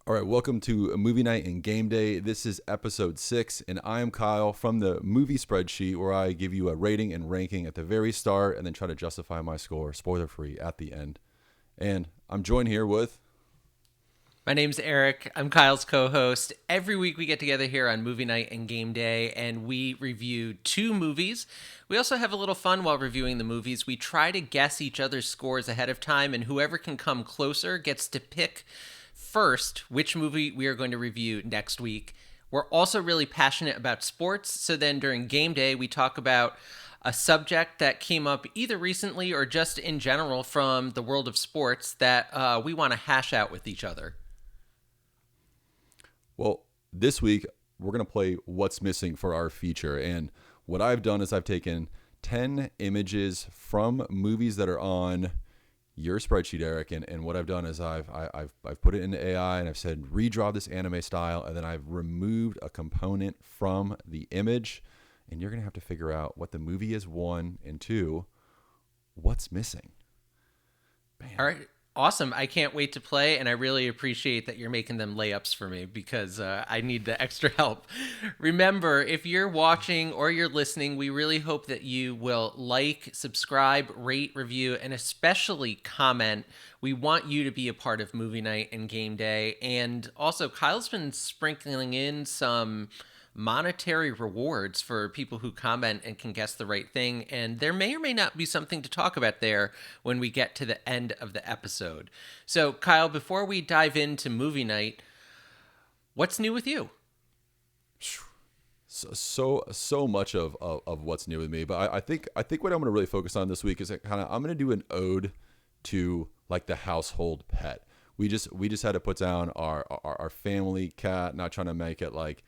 All right, welcome to a movie night and game day. This is episode 6, and I am Kyle from the movie spreadsheet where I give you a rating and ranking at the very start and then try to justify my score, spoiler free, at the end. And I'm joined here with. My name's Eric. I'm Kyle's co-host. Every week we get together here on Movie Night and Game Day and we review 2 movies. We also have a little fun while reviewing the movies. We try to guess each other's scores ahead of time, and whoever can come closer gets to pick first which movie we are going to review next week. We're also really passionate about sports, so then during game day we talk about a subject that came up either recently or just in general from the world of sports that we want to hash out with each other. Well, this week we're going to play What's Missing for our feature. And what I've done is I've taken 10 images from movies that are on your spreadsheet, Eric. And what I've done is I've put it into AI and I've said, redraw this anime style. And then I've removed a component from the image. And you're going to have to figure out what the movie is, 1, and 2, what's missing. Bam. All right. Awesome. I can't wait to play, and I really appreciate that you're making them layups for me because I need the extra help. Remember, if you're watching or you're listening, we really hope that you will like, subscribe, rate, review, and especially comment. We want you to be a part of Movie Night and Game Day. And also, Kyle's been sprinkling in some monetary rewards for people who comment and can guess the right thing, and there may or may not be something to talk about there when we get to the end of the episode. So, Kyle, before we dive into movie night, what's new with you? So much of what's new with me, but I think what I'm going to really focus on this week is I'm going to do an ode to like the household pet. We just had to put down our family cat, not trying to make it like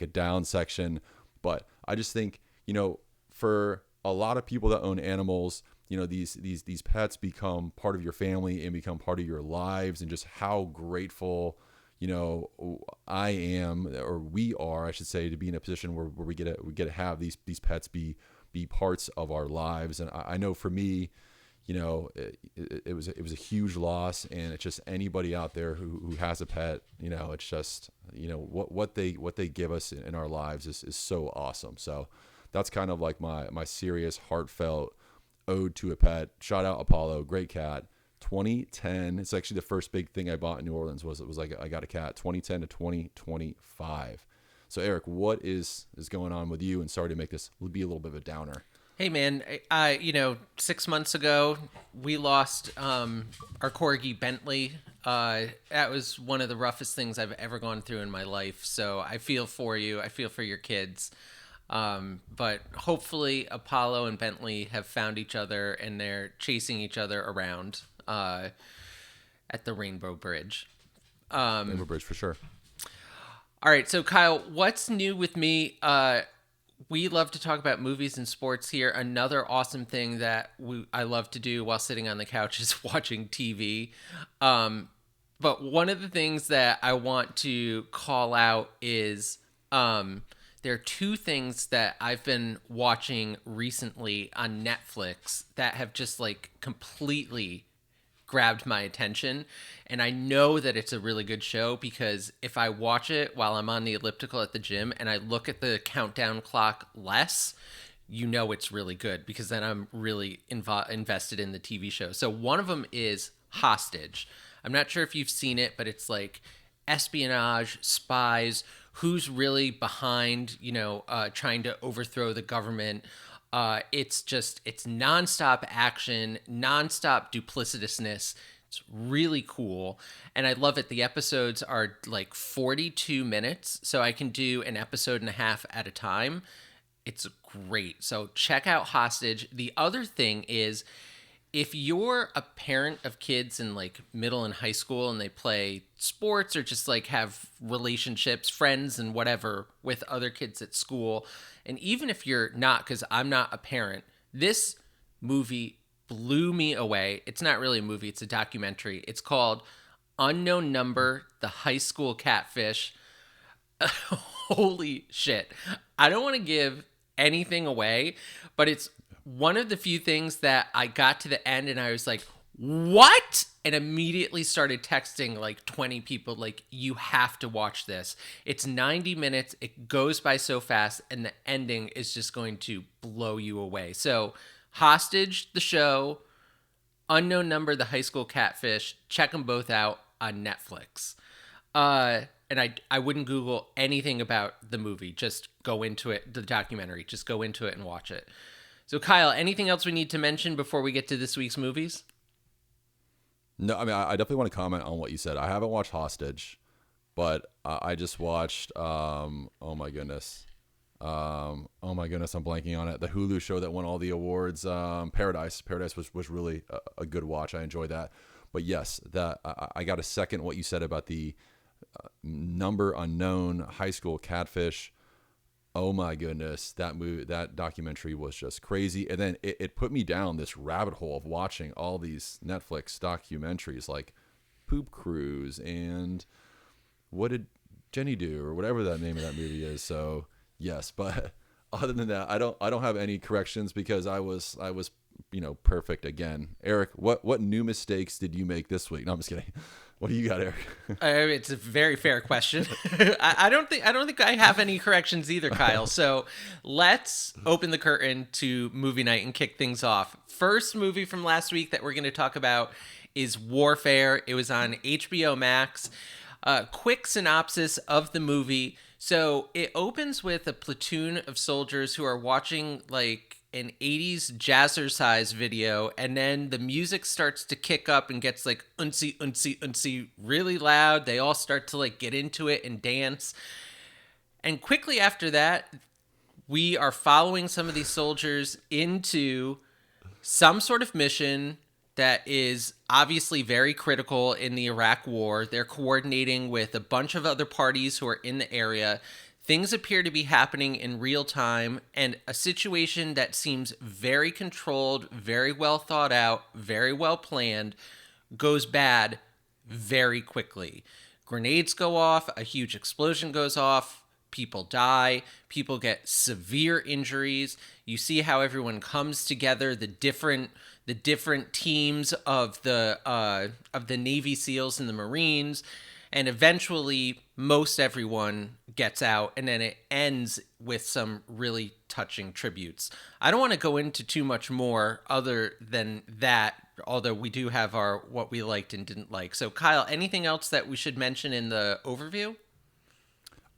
a down section, but I just think, for a lot of people that own animals, these pets become part of your family and become part of your lives, and just how grateful I am, or we are, I should say, to be in a position where we get to have these pets be parts of our lives. And I know for me, it was a huge loss, and it's just anybody out there who has a pet, it's just, what they give us in our lives is so awesome. So that's kind of like my serious, heartfelt ode to a pet. Shout out Apollo, great cat. 2010, it's actually the first big thing I bought in New Orleans was like I got a cat. 2010 to 2025. So Eric, what is going on with you? And sorry to make this be a little bit of a downer. Hey man, 6 months ago we lost our corgi Bentley. That was one of the roughest things I've ever gone through in my life. So I feel for you. I feel for your kids. But hopefully Apollo and Bentley have found each other and they're chasing each other around at the Rainbow Bridge. Rainbow Bridge for sure. All right, so Kyle, what's new with me? We love to talk about movies and sports here. Another awesome thing that I love to do while sitting on the couch is watching TV. But one of the things that I want to call out is there are 2 things that I've been watching recently on Netflix that have just like completely grabbed my attention. And I know that it's a really good show because if I watch it while I'm on the elliptical at the gym and I look at the countdown clock less, it's really good because then I'm really invested in the TV show. So one of them is Hostage. I'm not sure if you've seen it, but it's like espionage, spies, who's really behind, trying to overthrow the government. It's nonstop action, nonstop duplicitousness. It's really cool. And I love it. The episodes are like 42 minutes, so I can do an episode and a half at a time. It's great. So check out Hostage. The other thing is, if you're a parent of kids in like middle and high school and they play sports or just like have relationships, friends and whatever with other kids at school, and even if you're not, because I'm not a parent, this movie blew me away. It's not really a movie, it's a documentary. It's called Unknown Number, The High School Catfish. Holy shit. I don't want to give anything away, but it's one of the few things that I got to the end and I was like, what? And immediately started texting like 20 people, like, you have to watch this. It's 90 minutes. It goes by so fast. And the ending is just going to blow you away. So, Hostage, the show, Unknown Number, the high school catfish, check them both out on Netflix. And I wouldn't Google anything about the movie. Just go into it, the documentary. Just go into it and watch it. So, Kyle, anything else we need to mention before we get to this week's movies? No, I mean, I definitely want to comment on what you said. I haven't watched Hostage, but I just watched. Oh my goodness. Oh my goodness, I'm blanking on it. The Hulu show that won all the awards. Paradise. Paradise was really a good watch. I enjoyed that. But yes, that I got to second what you said about the number unknown high school catfish. Oh my goodness, that movie, that documentary was just crazy. And then it put me down this rabbit hole of watching all these Netflix documentaries like Poop Cruise and What Did Jenny Do, or whatever that name of that movie is. So yes, but other than that, I don't have any corrections because I was perfect again. Eric, what new mistakes did you make this week? No, I'm just kidding. What do you got, Eric? It's a very fair question. I don't think I have any corrections either, Kyle. So let's open the curtain to movie night and kick things off. First movie from last week that we're going to talk about is Warfare. It was on HBO Max. Quick synopsis of the movie. So it opens with a platoon of soldiers who are watching like an 80s jazzercise video, and then the music starts to kick up and gets like unsy unsy unsy really loud. They all start to like get into it and dance. And quickly after that, we are following some of these soldiers into some sort of mission that is obviously very critical in the Iraq war. They're coordinating with a bunch of other parties who are in the area. Things appear to be happening in real time, and a situation that seems very controlled, very well thought out, very well planned, goes bad very quickly. Grenades go off, a huge explosion goes off, people die, people get severe injuries. You see how everyone comes together, the different teams of the Navy SEALs and the Marines, and eventually most everyone gets out, and then it ends with some really touching tributes. I don't want to go into too much more other than that, although we do have our what we liked and didn't like. So Kyle, anything else that we should mention in the overview?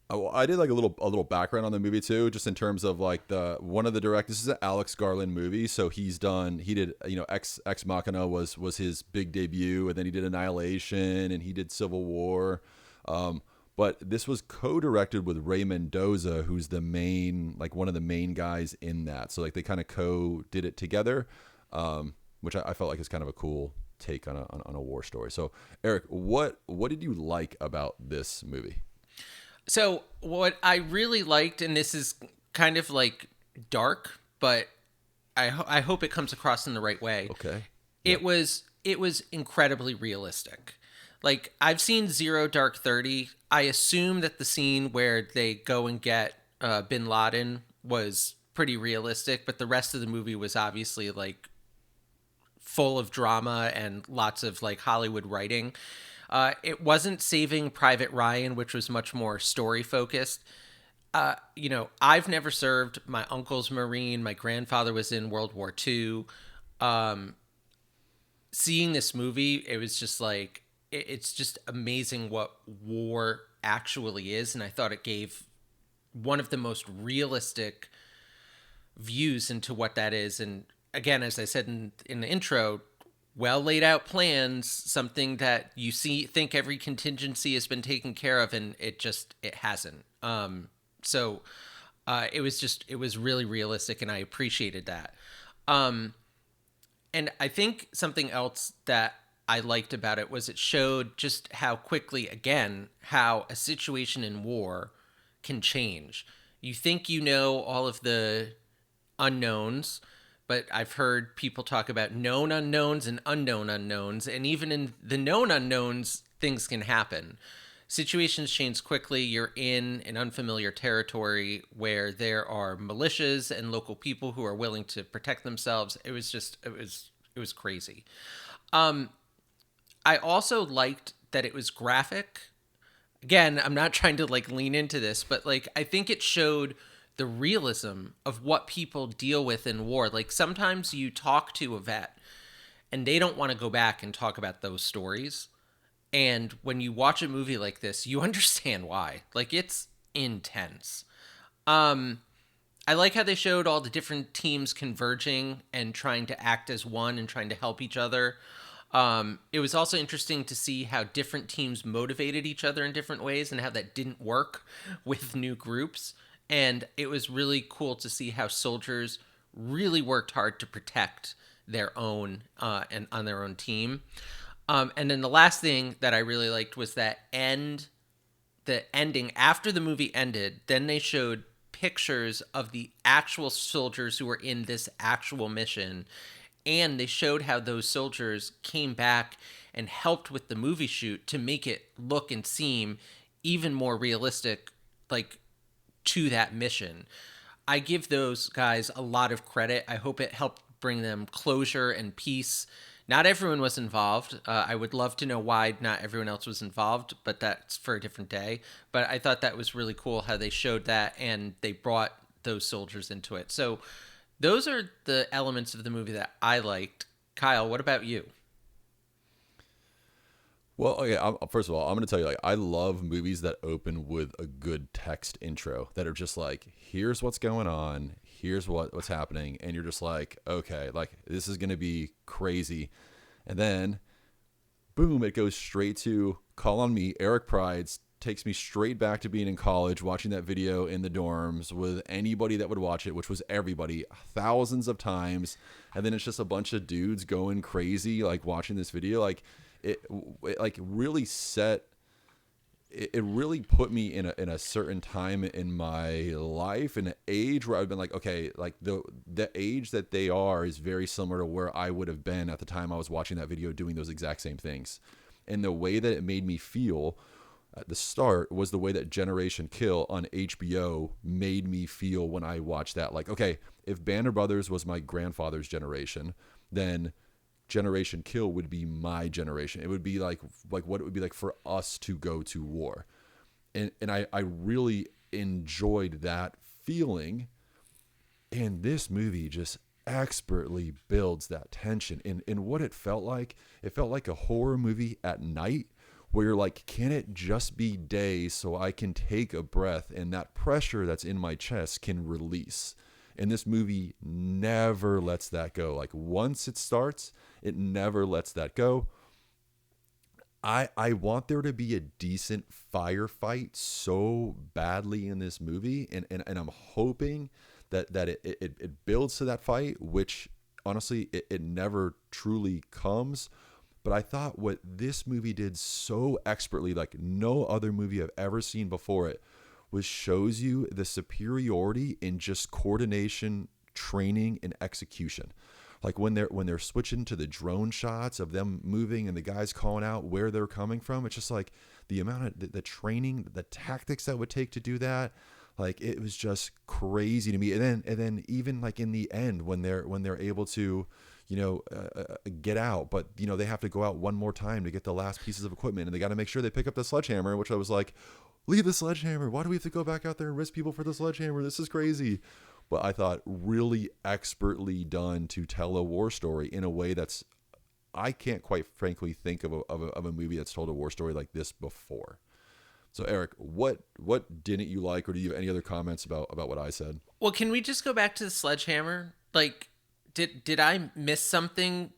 Oh, well, I did like a little background on the movie too, just in terms of like the one of the directors. This is an Alex Garland movie, so he did Ex Machina was his big debut, and then he did Annihilation, and he did Civil War. But this was co-directed with Ray Mendoza, who's the main one of the main guys in that. So like they kind of co-did it together, which I felt like is kind of a cool take on a war story. So Eric, what did you like about this movie? So what I really liked, and this is kind of like dark, but I hope it comes across in the right way. Okay. It was incredibly realistic. Like, I've seen Zero Dark 30. I assume that the scene where they go and get Bin Laden was pretty realistic, but the rest of the movie was obviously like full of drama and lots of like Hollywood writing. It wasn't Saving Private Ryan, which was much more story focused. I've never served. My uncle's Marine. My grandfather was in World War II. Seeing this movie, it was just like, it's just amazing what war actually is. And I thought it gave one of the most realistic views into what that is. And again, as I said in the intro, well laid out plans, something that you think every contingency has been taken care of, and it hasn't. So it was really realistic, and I appreciated that. And I think something else that I liked about it was it showed just how quickly, again, how a situation in war can change. You think you know all of the unknowns, but I've heard people talk about known unknowns and unknown unknowns, and even in the known unknowns, things can happen. Situations change quickly. You're in an unfamiliar territory where there are militias and local people who are willing to protect themselves. It was crazy. Um, I also liked that it was graphic. Again, I'm not trying to like lean into this, but like I think it showed the realism of what people deal with in war. Like sometimes you talk to a vet and they don't want to go back and talk about those stories. And when you watch a movie like this, you understand why. Like it's intense. Um I like how they showed all the different teams converging and trying to act as one and trying to help each other. It was also interesting to see how different teams motivated each other in different ways and how that didn't work with new groups. And it was really cool to see how soldiers really worked hard to protect their own and on their own team. And then the last thing that I really liked was the ending after the movie ended. Then they showed pictures of the actual soldiers who were in this actual mission, and they showed how those soldiers came back and helped with the movie shoot to make it look and seem even more realistic, like to that mission. I give those guys a lot of credit. I hope it helped bring them closure and peace. Not everyone was involved. I would love to know why not everyone else was involved, but that's for a different day. But I thought that was really cool how they showed that and they brought those soldiers into it. So those are the elements of the movie that I liked. Kyle, what about you? Well, okay. First of all, I'm going to tell you, like, I love movies that open with a good text intro that are just like, here's what's going on, here's what's happening, and you're just like, okay, like this is going to be crazy, and then boom, it goes straight to Call on Me. Eric Prides takes me straight back to being in college, watching that video in the dorms with anybody that would watch it, which was everybody, thousands of times, and then it's just a bunch of dudes going crazy, like watching this video, like it like really it really put me in a certain time in my life, in an age where I've been like, okay, like the age that they are is very similar to where I would have been at the time I was watching that video doing those exact same things. And the way that it made me feel at the start was the way that Generation Kill on HBO made me feel when I watched that. Like, okay, if Band of Brothers was my grandfather's generation, then Generation Kill would be my generation. It would be like what it would be like for us to go to war. And I really enjoyed that feeling. And this movie just expertly builds that tension. And what it felt like a horror movie at night where you're like, can it just be day so I can take a breath and that pressure that's in my chest can release? And this movie never lets that go. Like once it starts, it never lets that go. I want there to be a decent firefight so badly in this movie. And I'm hoping that it builds to that fight, which honestly, it never truly comes. But I thought what this movie did so expertly, like no other movie I've ever seen before it, was shows you the superiority in just coordination, training, and execution. Like when they're switching to the drone shots of them moving and the guys calling out where they're coming from, it's just like the amount of the training, the tactics that would take to do that. Like it was just crazy to me. And then even like in the end when they're able to, get out, but they have to go out one more time to get the last pieces of equipment, and they got to make sure they pick up the sledgehammer, which I was like, leave the sledgehammer. Why do we have to go back out there and risk people for the sledgehammer? This is crazy. But I thought really expertly done to tell a war story in a way that's, I can't quite frankly think of a movie that's told a war story like this before. So Eric, what didn't you like, or do you have any other comments about what I said? Well, can we just go back to the sledgehammer? Like, did I miss something?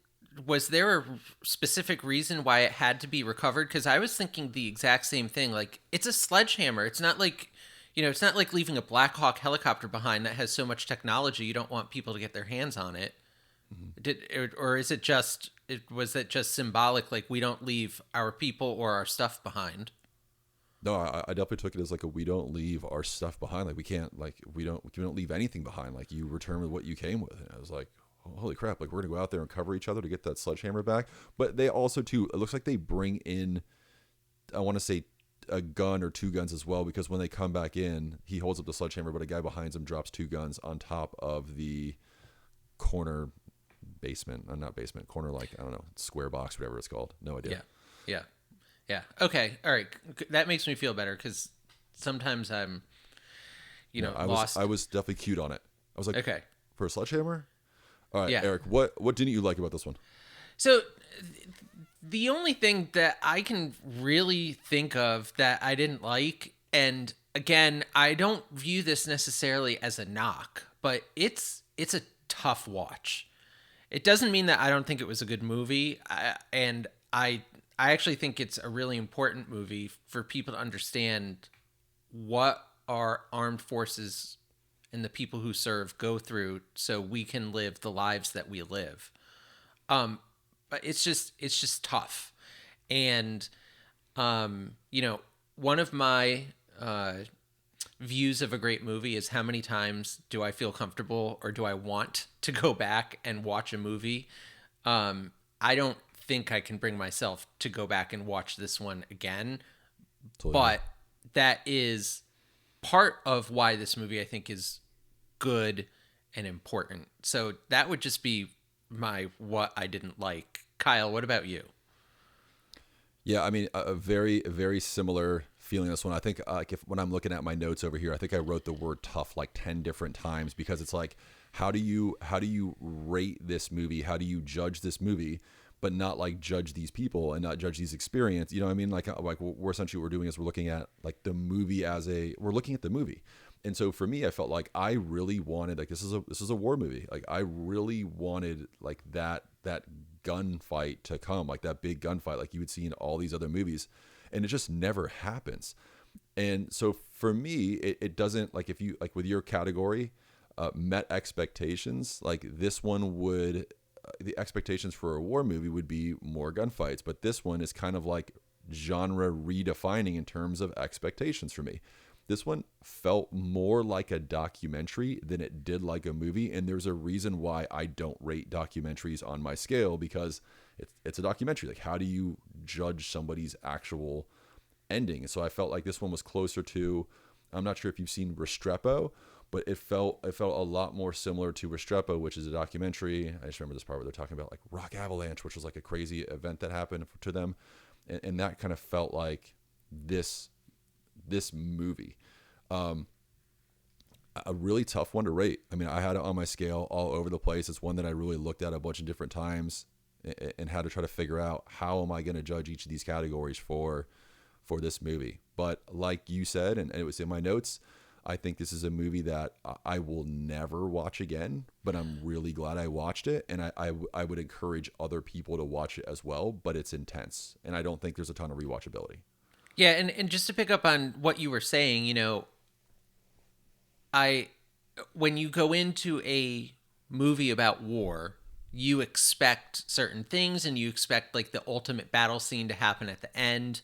Was there a specific reason why it had to be recovered? Because I was thinking the exact same thing. Like, it's a sledgehammer. It's not like, it's not like leaving a Black Hawk helicopter behind that has so much technology you don't want people to get their hands on it. Or is it just, was it just symbolic? Like, we don't leave our people or our stuff behind. No, I definitely took it as like we don't leave our stuff behind. Like we can't, like we don't leave anything behind. Like you return with what you came with. And I was like, holy crap! Like we're gonna go out there and cover each other to get that sledgehammer back. But they also too, it looks like they bring in, I want to say, a gun or two guns as well, because when they come back in, he holds up the sledgehammer, but a guy behind him drops two guns on top of the corner basement. Not basement. Corner, like, I don't know, square box, whatever it's called. No idea. Yeah. Yeah. Yeah. Okay. All right. That makes me feel better because sometimes I'm, No, lost. I was definitely cute on it. I was like, Okay. for a sledgehammer. All right, Yeah. Eric, what didn't you like about this one? So the only thing that I can really think of that I didn't like, and again, I don't view this necessarily as a knock, but it's a tough watch. It doesn't mean that I don't think it was a good movie, and I actually think it's a really important movie for people to understand what our armed forces and the people who serve go through so we can live the lives that we live. But it's just tough. And one of my views of a great movie is how many times do I feel comfortable or do I want to go back and watch a movie. I don't think I can bring myself to go back and watch this one again. Totally. But that is part of why this movie I think is good and important. So that would just be my what I didn't like. Kyle, what about you? Yeah, I mean, a very, very similar feeling this one. I think like if when I'm looking at my notes over here, I think I wrote the word tough like 10 different times because it's like, how do you rate this movie? How do you judge this movie, but not like judge these people and not judge these experience? You know what I mean? Like we're essentially what we're doing is we're looking at like the movie we're looking at the movie. And so for me, I felt like I really wanted like this is a war movie. Like I really wanted like that gunfight to come, like that big gunfight like you would see in all these other movies, and it just never happens. And so for me, it doesn't, like if you like with your category met expectations, like this one would the expectations for a war movie would be more gunfights, but this one is kind of like genre redefining in terms of expectations for me. This one felt more like a documentary than it did like a movie. And there's a reason why I don't rate documentaries on my scale, because it's a documentary. Like, how do you judge somebody's actual ending? So I felt like this one was closer to, I'm not sure if you've seen Restrepo, but it felt a lot more similar to Restrepo, which is a documentary. I just remember this part where they're talking about like rock avalanche, which was like a crazy event that happened to them. And that kind of felt like this movie. A really tough one to rate. I mean, I had it on my scale all over the place. It's one that I really looked at a bunch of different times and had to try to figure out how am I going to judge each of these categories for this movie. But like you said, and it was in my notes, I think this is a movie that I will never watch again, but I'm really glad I watched it. And I would encourage other people to watch it as well, but it's intense. And I don't think there's a ton of rewatchability. Yeah, and just to pick up on what you were saying, I when you go into a movie about war, you expect certain things and you expect like the ultimate battle scene to happen at the end.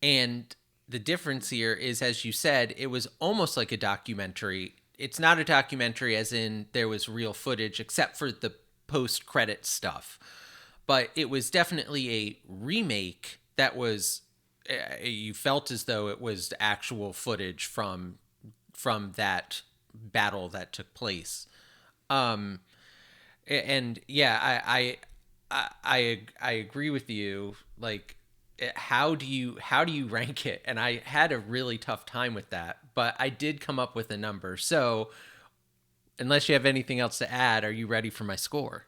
And the difference here is, as you said, it was almost like a documentary. It's not a documentary as in there was real footage except for the post-credit stuff. But it was definitely a remake that was you felt as though it was actual footage from that battle that took place. And yeah, I agree with you. Like, how do you rank it? And I had a really tough time with that, but I did come up with a number. So, unless you have anything else to add, are you ready for my score?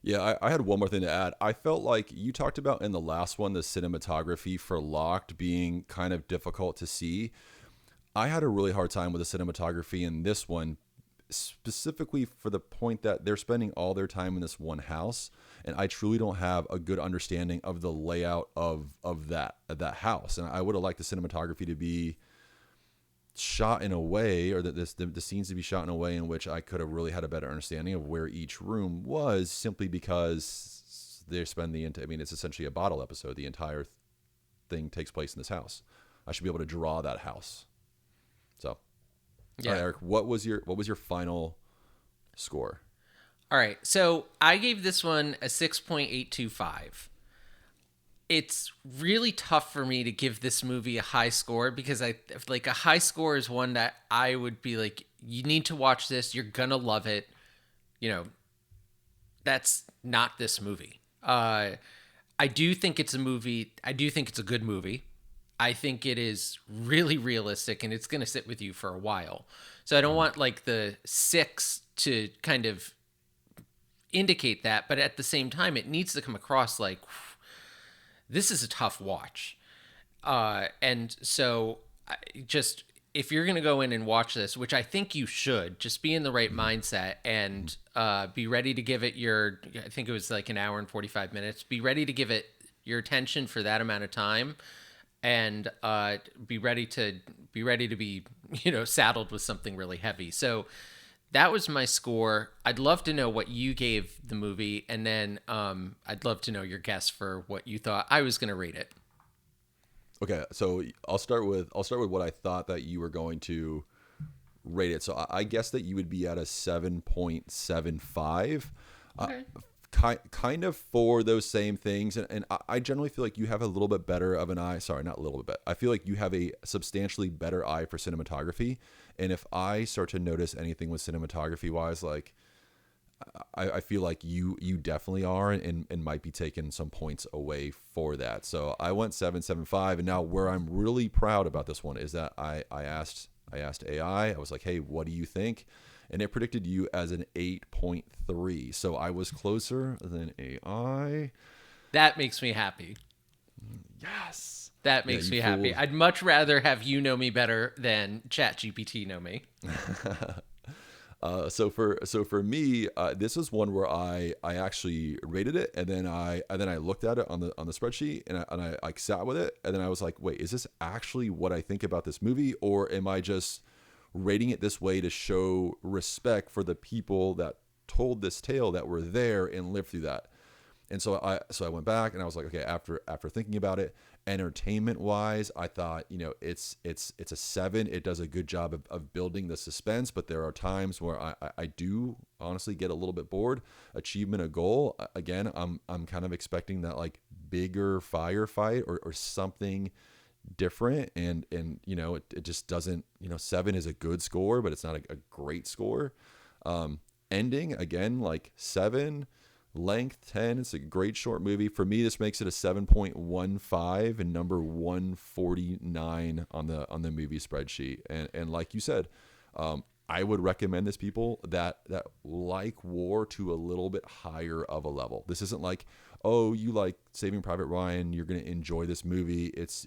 Yeah, I had one more thing to add. I felt like you talked about in the last one, the cinematography for Locked being kind of difficult to see. I had a really hard time with the cinematography in this one, specifically for the point that they're spending all their time in this one house, and I truly don't have a good understanding of the layout of that house. And I would have liked the cinematography to be shot in a way, or that the scenes to be shot in a way in which I could have really had a better understanding of where each room was, simply because they spend I mean, it's essentially a bottle episode. The entire thing takes place in this house. I should be able to draw that house. So, Yeah. all right, Eric, what was your final score? All right. So I gave this one a 6.825. It's really tough for me to give this movie a high score because a high score is one that I would be like, you need to watch this. You're going to love it. that's not this movie. I do think it's a movie. I do think it's a good movie. I think it is really realistic and it's going to sit with you for a while. So I don't want like the six to kind of indicate that, but at the same time, it needs to come across like this is a tough watch. And so just if you're going to go in and watch this, which I think you should, just be in the right mindset and be ready to give it your, I think it was like an hour and 45 minutes. Be ready to give it your attention for that amount of time and be ready to be, saddled with something really heavy. So that was my score. I'd love to know what you gave the movie, and then I'd love to know your guess for what you thought I was going to rate it. Okay, so I'll start with what I thought that you were going to rate it. So I guess that you would be at a 7.75. Okay. Kind of for those same things, and I generally feel like you have a little bit better of an eye. Sorry, not a little bit. I feel like you have a substantially better eye for cinematography, and if I start to notice anything with cinematography wise, like I feel like you definitely are, and might be taking some points away for that. So I went 7.75, and now where I'm really proud about this one is that I asked AI. I was like, hey, what do you think? And it predicted you as an 8.3. So I was closer than AI. That makes me happy. Yes. That Yeah, makes you me happy. fooled. I'd much rather have you know me better than ChatGPT know me. So for me, this is one where I actually rated it, and then I looked at it on the spreadsheet, and I like sat with it, and then I was like, wait, is this actually what I think about this movie, or am I just rating it this way to show respect for the people that told this tale, that were there and lived through that? And so I went back and I was like, okay, after thinking about it, entertainment wise, I thought, it's a 7. It does a good job of building the suspense, but there are times where I do honestly get a little bit bored. Achievement, a goal. Again, I'm kind of expecting that like bigger firefight or something different, and it just doesn't. 7 is a good score, but it's not a great score. Ending again, like 7. Length 10. It's a great short movie. For me, this makes it a 7.15 and number 149 on the movie spreadsheet. And like you said, I would recommend this people that like war to a little bit higher of a level. This isn't like, oh, you like Saving Private Ryan, you're gonna enjoy this movie. It's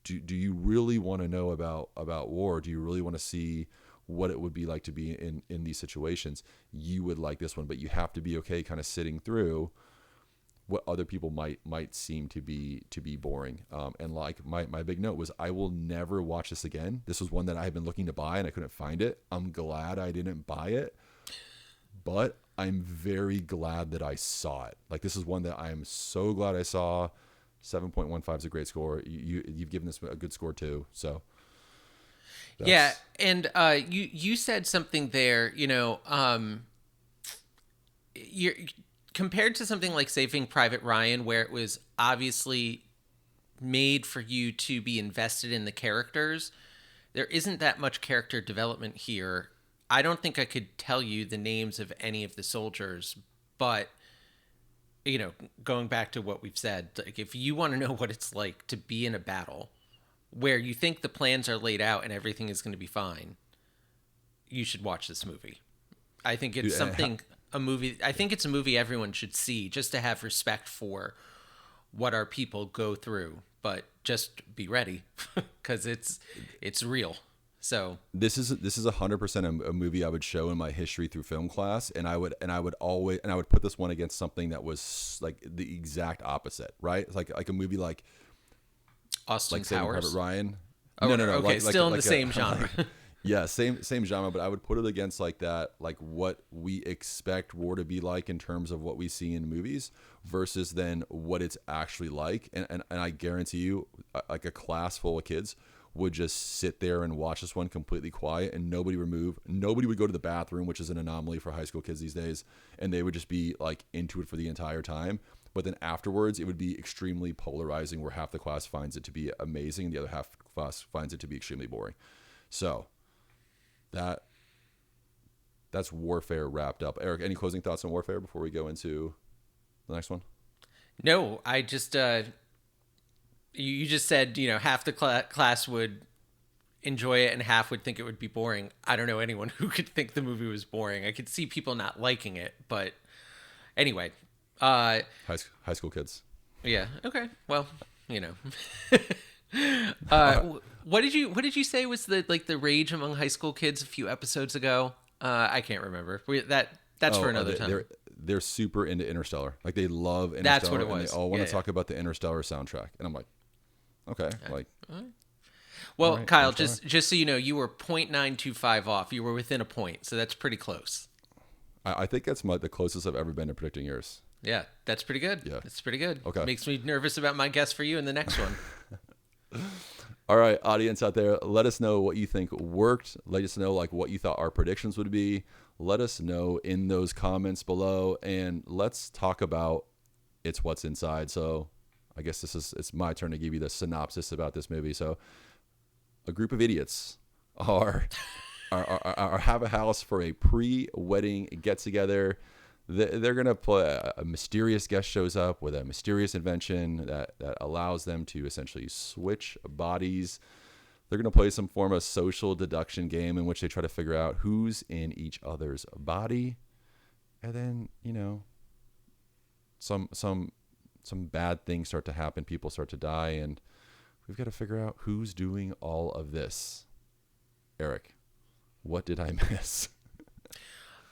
do you really want to know about war? Do you really want to see what it would be like to be in these situations? You would like this one, but you have to be okay kind of sitting through what other people might seem to be boring. And like my big note was, I will never watch this again. This was one that I had been looking to buy and I couldn't find it. I'm glad I didn't buy it, but I'm very glad that I saw it. Like, this is one that I am so glad I saw. 7.15 is a great score. You've given this a good score too. So Yeah, that's and you said something there. You're compared to something like Saving Private Ryan, where it was obviously made for you to be invested in the characters. There isn't that much character development here. I don't think I could tell you the names of any of the soldiers, but going back to what we've said, like if you want to know what it's like to be in a battle where you think the plans are laid out and everything is going to be fine, you should watch this movie. I think it's dude. something a movie. I think it's a movie everyone should see just to have respect for what our people go through. But just be ready because it's real. So This is 100% a movie I would show in my history through film class, and I would put this one against something that was like the exact opposite, right? It's like a movie Austin like Saving Private Powers. Ryan. Oh, No, okay, like still in the like same a genre. yeah, same genre, but I would put it against like that, like what we expect war to be like in terms of what we see in movies versus then what it's actually like. And I guarantee you, like a class full of kids would just sit there and watch this one completely quiet, and nobody would go to the bathroom, which is an anomaly for high school kids these days, and they would just be like into it for the entire time. But then afterwards, it would be extremely polarizing, where half the class finds it to be amazing and the other half of the class finds it to be extremely boring. So that that's Warfare wrapped up. Eric, any closing thoughts on Warfare before we go into the next one? No, I just you just said, half the class would enjoy it and half would think it would be boring. I don't know anyone who could think the movie was boring. I could see people not liking it, but anyway, High school kids. yeah, okay. Well, you know. What did you say was the rage among high school kids a few episodes ago? I can't remember. That's for another time. They're super into Interstellar. Like they love Interstellar. That's what it was. And they all want Yeah, to talk about the Interstellar soundtrack. And I'm like, okay, like. Well, right, Kyle, Interstellar. just so you know, you were 0.925 off. You were within a point, so that's pretty close. I think that's the closest I've ever been to predicting yours. Yeah, that's pretty good. Yeah. That's pretty good. Okay. Makes me nervous about my guess for you in the next one. All right, audience out there, let us know what you think worked. Let us know like what you thought our predictions would be. Let us know in those comments below, and let's talk about It's What's Inside. So I guess it's my turn to give you the synopsis about this movie. So a group of idiots are have a house for a pre-wedding get-together. They're going to play a mysterious guest shows up with a mysterious invention that allows them to essentially switch bodies. They're going to play some form of social deduction game in which they try to figure out who's in each other's body. And then, some bad things start to happen. People start to die, and we've got to figure out who's doing all of this. Eric, what did I miss?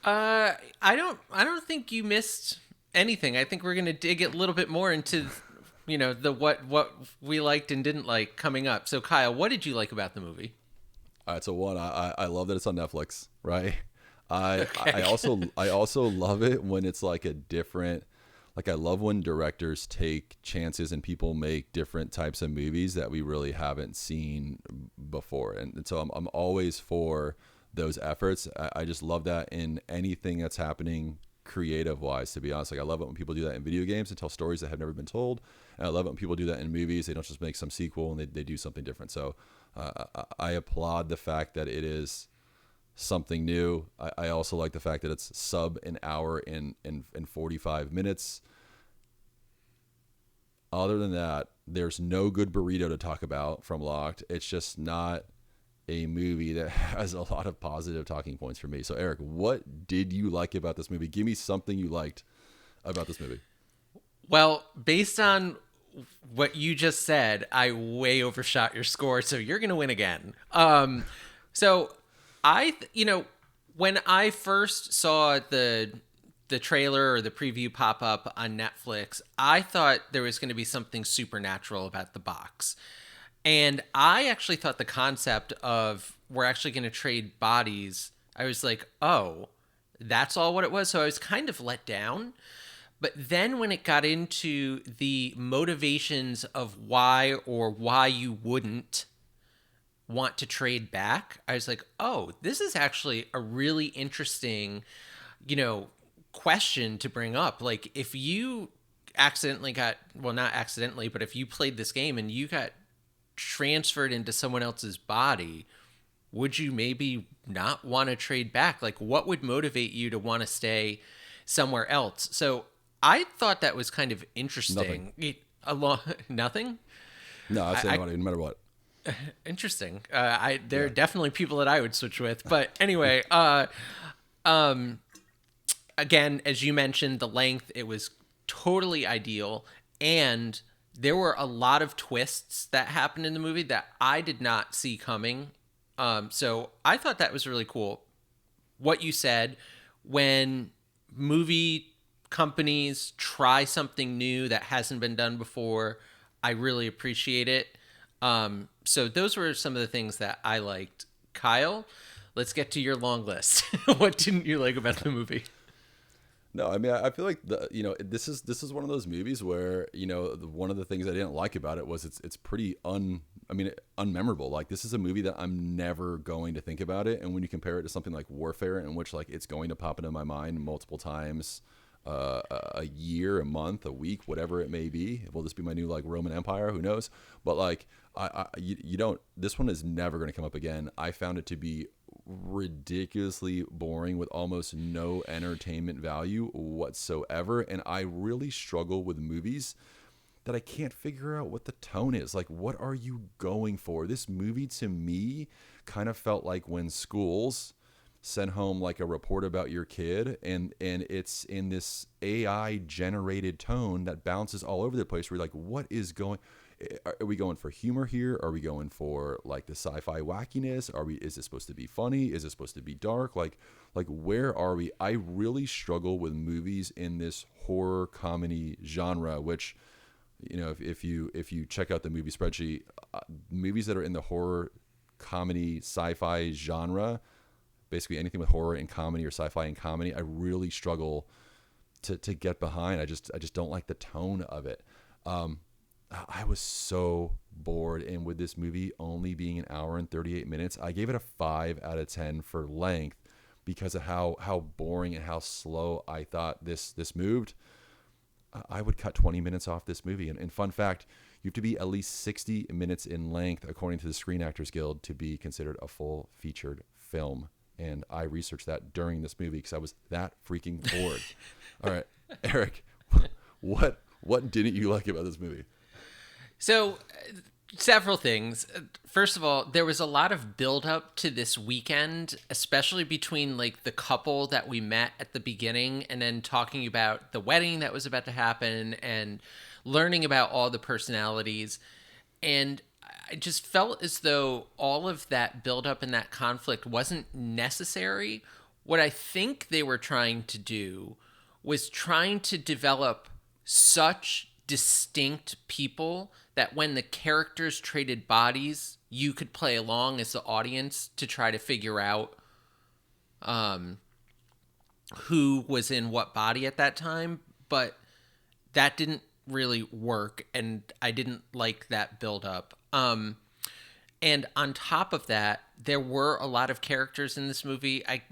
I don't think you missed anything. I think we're gonna dig a little bit more into, the what we liked and didn't like coming up. So, Kyle, what did you like about the movie? All right, so one, I love that it's on Netflix, right? Okay. I also love it when it's like a different, like I love when directors take chances and people make different types of movies that we really haven't seen before, and so I'm always for those efforts. I just love that in anything that's happening creative wise, to be honest. Like I love it when people do that in video games and tell stories that have never been told, and I love it when people do that in movies. They don't just make some sequel and they do something different. So I applaud the fact that it is something new. I also like the fact that it's sub an hour in 45 minutes. Other than that, there's no good burrito to talk about from Locked. It's just not a movie that has a lot of positive talking points for me. So Eric, what did you like about this movie? Give me something you liked about this movie. Well, based on what you just said, I way overshot your score, so you're gonna win again. So when I first saw the trailer or the preview pop up on Netflix, I thought there was going to be something supernatural about the box. And I actually thought the concept of we're actually going to trade bodies, I was like, oh, that's all what it was. So I was kind of let down. But then when it got into the motivations of why you wouldn't want to trade back, I was like, oh, this is actually a really interesting, question to bring up. Like if you accidentally not accidentally, but if you played this game and you got transferred into someone else's body, would you maybe not want to trade back? Like what would motivate you to want to stay somewhere else? So I thought that was kind of interesting. Nothing? No, I'd say no matter what. Interesting. There are definitely people that I would switch with, but anyway, again, as you mentioned, the length, it was totally ideal, and there were a lot of twists that happened in the movie that I did not see coming. So I thought that was really cool. What you said, when movie companies try something new that hasn't been done before, I really appreciate it. So those were some of the things that I liked. Kyle, let's get to your long list. What didn't you like about the movie? No, I mean, I feel like this is one of those movies where, one of the things I didn't like about it was it's pretty unmemorable. Like this is a movie that I'm never going to think about it. And when you compare it to something like Warfare, in which like it's going to pop into my mind multiple times, a year, a month, a week, whatever it may be. Will this be my new like Roman Empire? Who knows? But like you don't. This one is never going to come up again. I found it to be ridiculously boring with almost no entertainment value whatsoever. And I really struggle with movies that I can't figure out what the tone is. Like, what are you going for? This movie to me kind of felt like when schools send home like a report about your kid, and it's in this AI generated tone that bounces all over the place. Where you're like, what is going? Are we going for humor here? Are we going for like the sci-fi wackiness? Is this supposed to be funny? Is it supposed to be dark? Like where are we? I really struggle with movies in this horror comedy genre, which, you know, if you check out the movie spreadsheet, movies that are in the horror comedy sci-fi genre, basically anything with horror and comedy or sci-fi and comedy, I really struggle to get behind. I just don't like the tone of it. I was so bored, and with this movie only being an hour and 38 minutes, I gave it a 5 out of 10 for length because of how boring and how slow I thought this moved. I would cut 20 minutes off this movie. And fun fact, you have to be at least 60 minutes in length, according to the Screen Actors Guild, to be considered a full featured film. And I researched that during this movie because I was that freaking bored. All right, Eric, what didn't you like about this movie? So, several things. First of all, there was a lot of build up to this weekend, especially between like the couple that we met at the beginning and then talking about the wedding that was about to happen and learning about all the personalities. And I just felt as though all of that build up and that conflict wasn't necessary. What I think they were trying to do was trying to develop such distinct people that when the characters traded bodies, you could play along as the audience to try to figure out who was in what body at that time. But that didn't really work, and I didn't like that build up. And on top of that, there were a lot of characters in this movie. I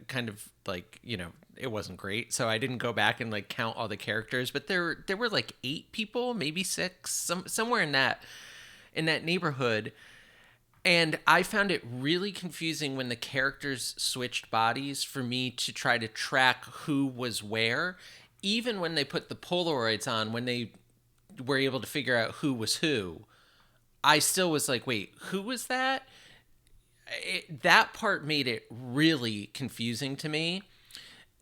kind of like, you know, it wasn't great, so I didn't go back and like count all the characters, but there were like 8 people, maybe 6, somewhere in that neighborhood. And I found it really confusing when the characters switched bodies for me to try to track who was where. Even when they put the Polaroids on, when they were able to figure out who was who, I still was like, wait, who was that? That part made it really confusing to me.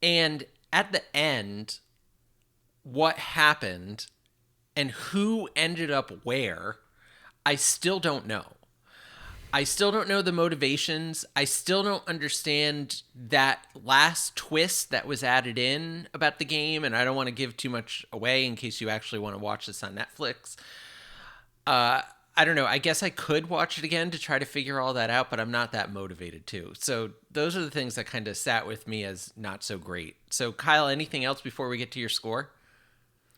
And at the end, what happened and who ended up where, I still don't know. I still don't know the motivations. I still don't understand that last twist that was added in about the game. And I don't want to give too much away in case you actually want to watch this on Netflix. I don't know. I guess I could watch it again to try to figure all that out, but I'm not that motivated to. So those are the things that kind of sat with me as not so great. So Kyle, anything else before we get to your score?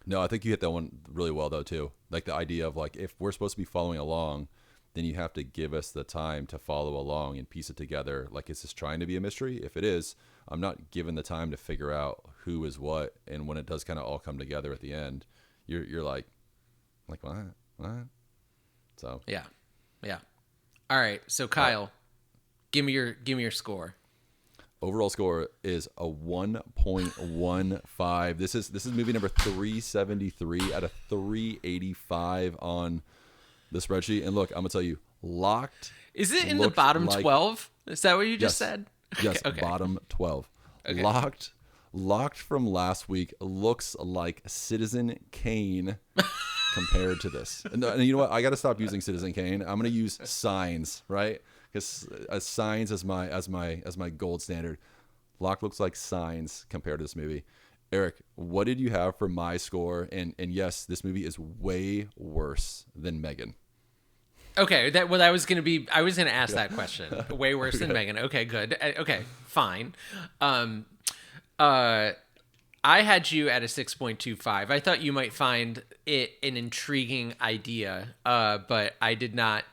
No, I think you hit that one really well though too. Like the idea of like, if we're supposed to be following along, then you have to give us the time to follow along and piece it together. Like, is this trying to be a mystery? If it is, I'm not given the time to figure out who is what. And when it does kind of all come together at the end, you're like what? So yeah. All right. So Kyle, give me your score. Overall score is a 1.15. This is movie number 373 out of 385 on the spreadsheet. And look, I'm gonna tell you, Locked. Is it in the bottom 12? Is that what you just said? Yes, okay. Bottom 12. Okay. Locked from last week looks like Citizen Kane compared to this. And you know what? I got to stop using Citizen Kane. I'm gonna use Signs, right? Because Signs as my gold standard. Locked looks like Signs compared to this movie. Eric, what did you have for my score? And yes, this movie is way worse than Megan. Okay, I was gonna ask that question. Way worse than Megan. Okay, good. Okay, fine. I had you at a 6.25. I thought you might find it an intriguing idea, but I did not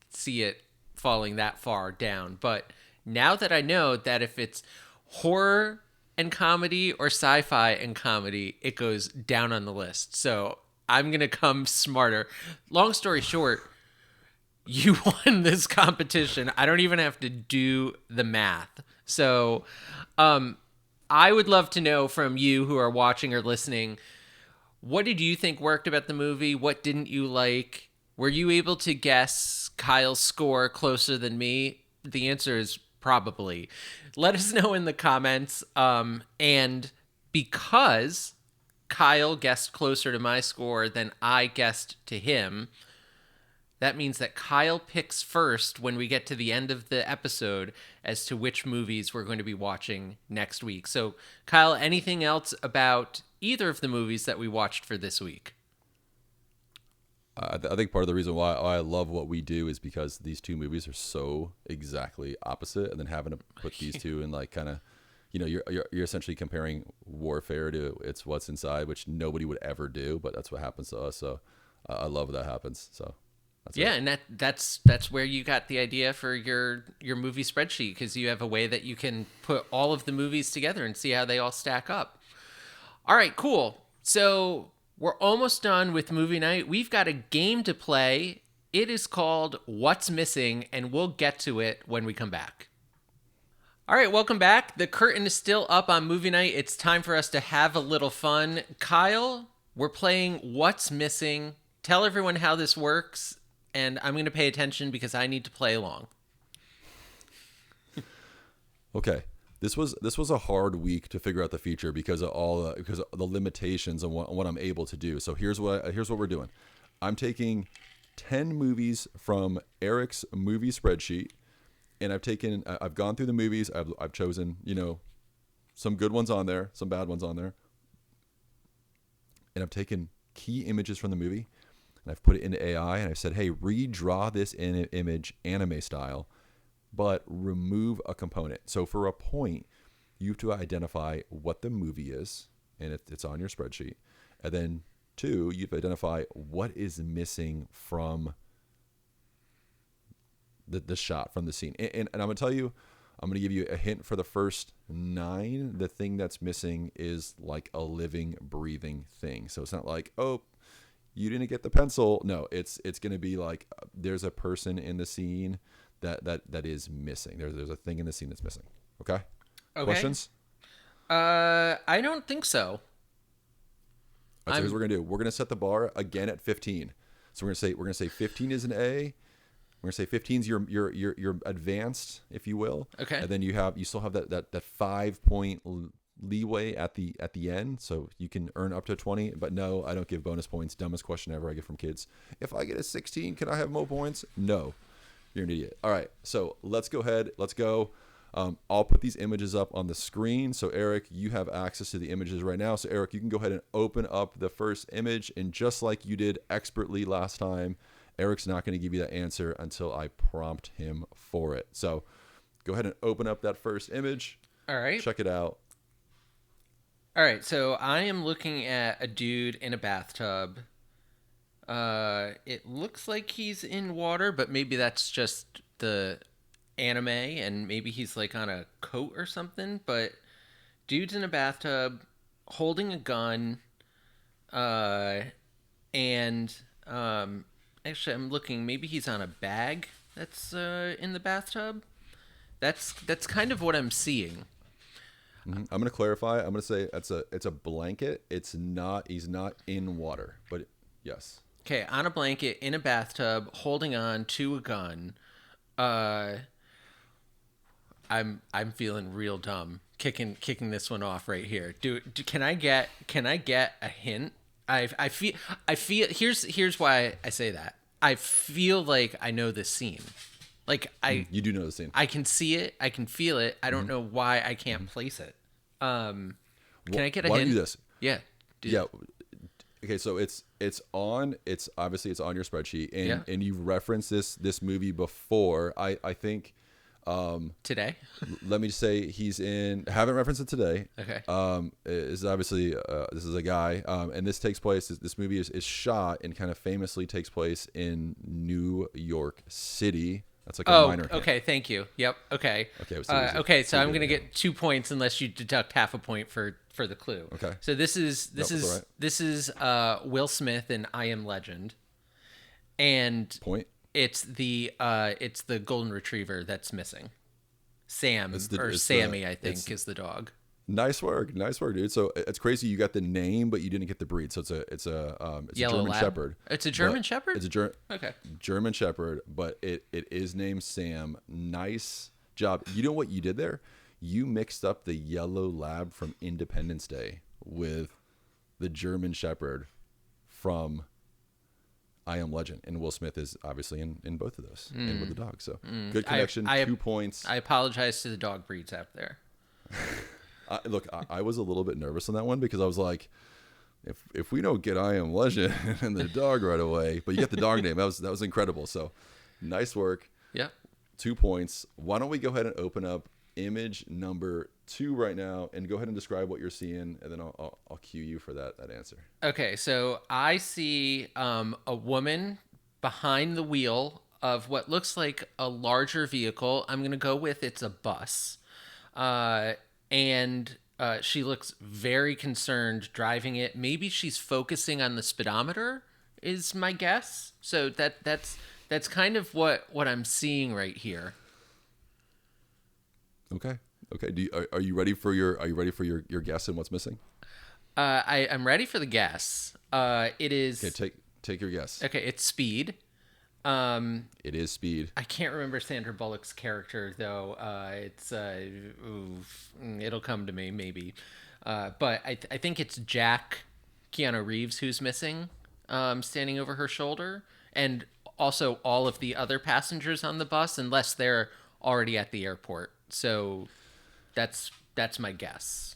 see it falling that far down. But now that I know that if it's horror and comedy or sci-fi and comedy, it goes down on the list. So I'm gonna come smarter. Long story short, you won this competition. I don't even have to do the math. So, I would love to know from you who are watching or listening, what did you think worked about the movie? What didn't you like? Were you able to guess Kyle's score closer than me? The answer is probably. Let us know in the comments. And because Kyle guessed closer to my score than I guessed to him, that means that Kyle picks first when we get to the end of the episode as to which movies we're going to be watching next week. So, Kyle, anything else about either of the movies that we watched for this week? I think part of the reason why I love what we do is because these two movies are so exactly opposite, and then having to put these two in like kind of, you're essentially comparing warfare to it's what's inside, which nobody would ever do, but that's what happens to us. So I love that happens. So that's Yeah, it. and that's where you got the idea for your movie spreadsheet, because you have a way that you can put all of the movies together and see how they all stack up. All right, cool. So we're almost done with movie night. We've got a game to play. It is called What's Missing, and we'll get to it when we come back. All right, welcome back. The curtain is still up on movie night. It's time for us to have a little fun. Kyle, we're playing What's Missing. Tell everyone how this works, and I'm going to pay attention because I need to play along. Okay. This was a hard week to figure out the feature because of the limitations on what I'm able to do. So here's what we're doing. I'm taking 10 movies from Eric's movie spreadsheet, and I've gone through the movies. I've chosen, some good ones on there, some bad ones on there, and I've taken key images from the movie and I've put it into AI and I've said, hey, redraw this image anime style, but remove a component. So for a point, you have to identify what the movie is, and it's on your spreadsheet. And then 2, you have to identify what is missing from the shot, from the scene. And I'm going to tell you, I'm going to give you a hint for the first 9. The thing that's missing is like a living, breathing thing. So it's not like, oh, you didn't get the pencil. No, it's going to be like there's a person in the scene that is missing. There's a thing in the scene that's missing. Okay? Questions? I don't think so. All right, so here's what we're gonna do. We're gonna set the bar again at 15. So we're gonna say 15 is an A. We're gonna say 15 is your advanced, if you will. Okay. And then you still have that 5-point leeway at the end, so you can earn up to 20. But no, I don't give bonus points. Dumbest question ever I get from kids. If I get a 16, can I have more points? No. You're an idiot. All right, so let's go ahead. Let's go. I'll put these images up on the screen. So Eric, you have access to the images right now. So Eric, you can go ahead and open up the first image. And just like you did expertly last time, Eric's not going to give you that answer until I prompt him for it. So go ahead and open up that first image. All right. Check it out. All right, so I am looking at a dude in a bathtub. It looks like he's in water, but maybe that's just the anime, and maybe he's like on a coat or something. But dude's in a bathtub, holding a gun, and actually, I'm looking. Maybe he's on a bag that's in the bathtub. That's kind of what I'm seeing. I'm going to clarify. I'm going to say it's a blanket. He's not in water, but yes. Okay, on a blanket in a bathtub, holding on to a gun. I'm feeling real dumb kicking this one off right here. Can I get a hint? I feel here's why I say that. I feel like I know this scene. Like You do know the scene. I can see it, I can feel it. I don't know why I can't place it. Can I get a hint? Why don't you do this? Yeah. Yeah. Okay, so it's obviously it's on your spreadsheet, and you've referenced this movie before. I think Today. let me just say haven't referenced it today. Okay. Is obviously this is a guy, and this movie is shot and kind of famously takes place in New York City. That's like a minor hint. Okay, thank you. Yep. Okay. Okay, So I'm gonna get 2 points unless you deduct half a point for the clue. Okay. So this is all right. Will Smith in I Am Legend, and Point. it's the golden retriever that's missing. Sam or Sammy, I think, is the dog. Nice work, dude. So it's crazy. You got the name, but you didn't get the breed. So it's a Yellow German lab. Shepherd. It's a German Shepherd. It's a Okay. German Shepherd, but it is named Sam. Nice job. You know what you did there? You mixed up the yellow lab from Independence Day with the German Shepherd from I Am Legend, and Will Smith is obviously in both of those, and with the dog. So good connection. 2 points. I apologize to the dog breeds out there. Look, I was a little bit nervous on that one because I was like, if we don't get I Am Legend and the dog right away, but you get the dog name, that was incredible. So nice work. Yeah. 2 points. Why don't we go ahead and open up image number 2 right now and go ahead and describe what you're seeing, and then I'll cue you for that answer. Okay, so I see a woman behind the wheel of what looks like a larger vehicle. I'm going to go with it's a bus. And she looks very concerned driving it. Maybe she's focusing on the speedometer is my guess. So that's kind of what I'm seeing right here. Okay. Are you ready for your guess and what's missing? I'm ready for the guess. It is. Okay, take your guess. Okay, it's speed. It is speed. I can't remember Sandra Bullock's character though. It'll come to me maybe. But I think it's Keanu Reeves who's missing, standing over her shoulder, and also all of the other passengers on the bus, unless they're already at the airport. So that's my guess.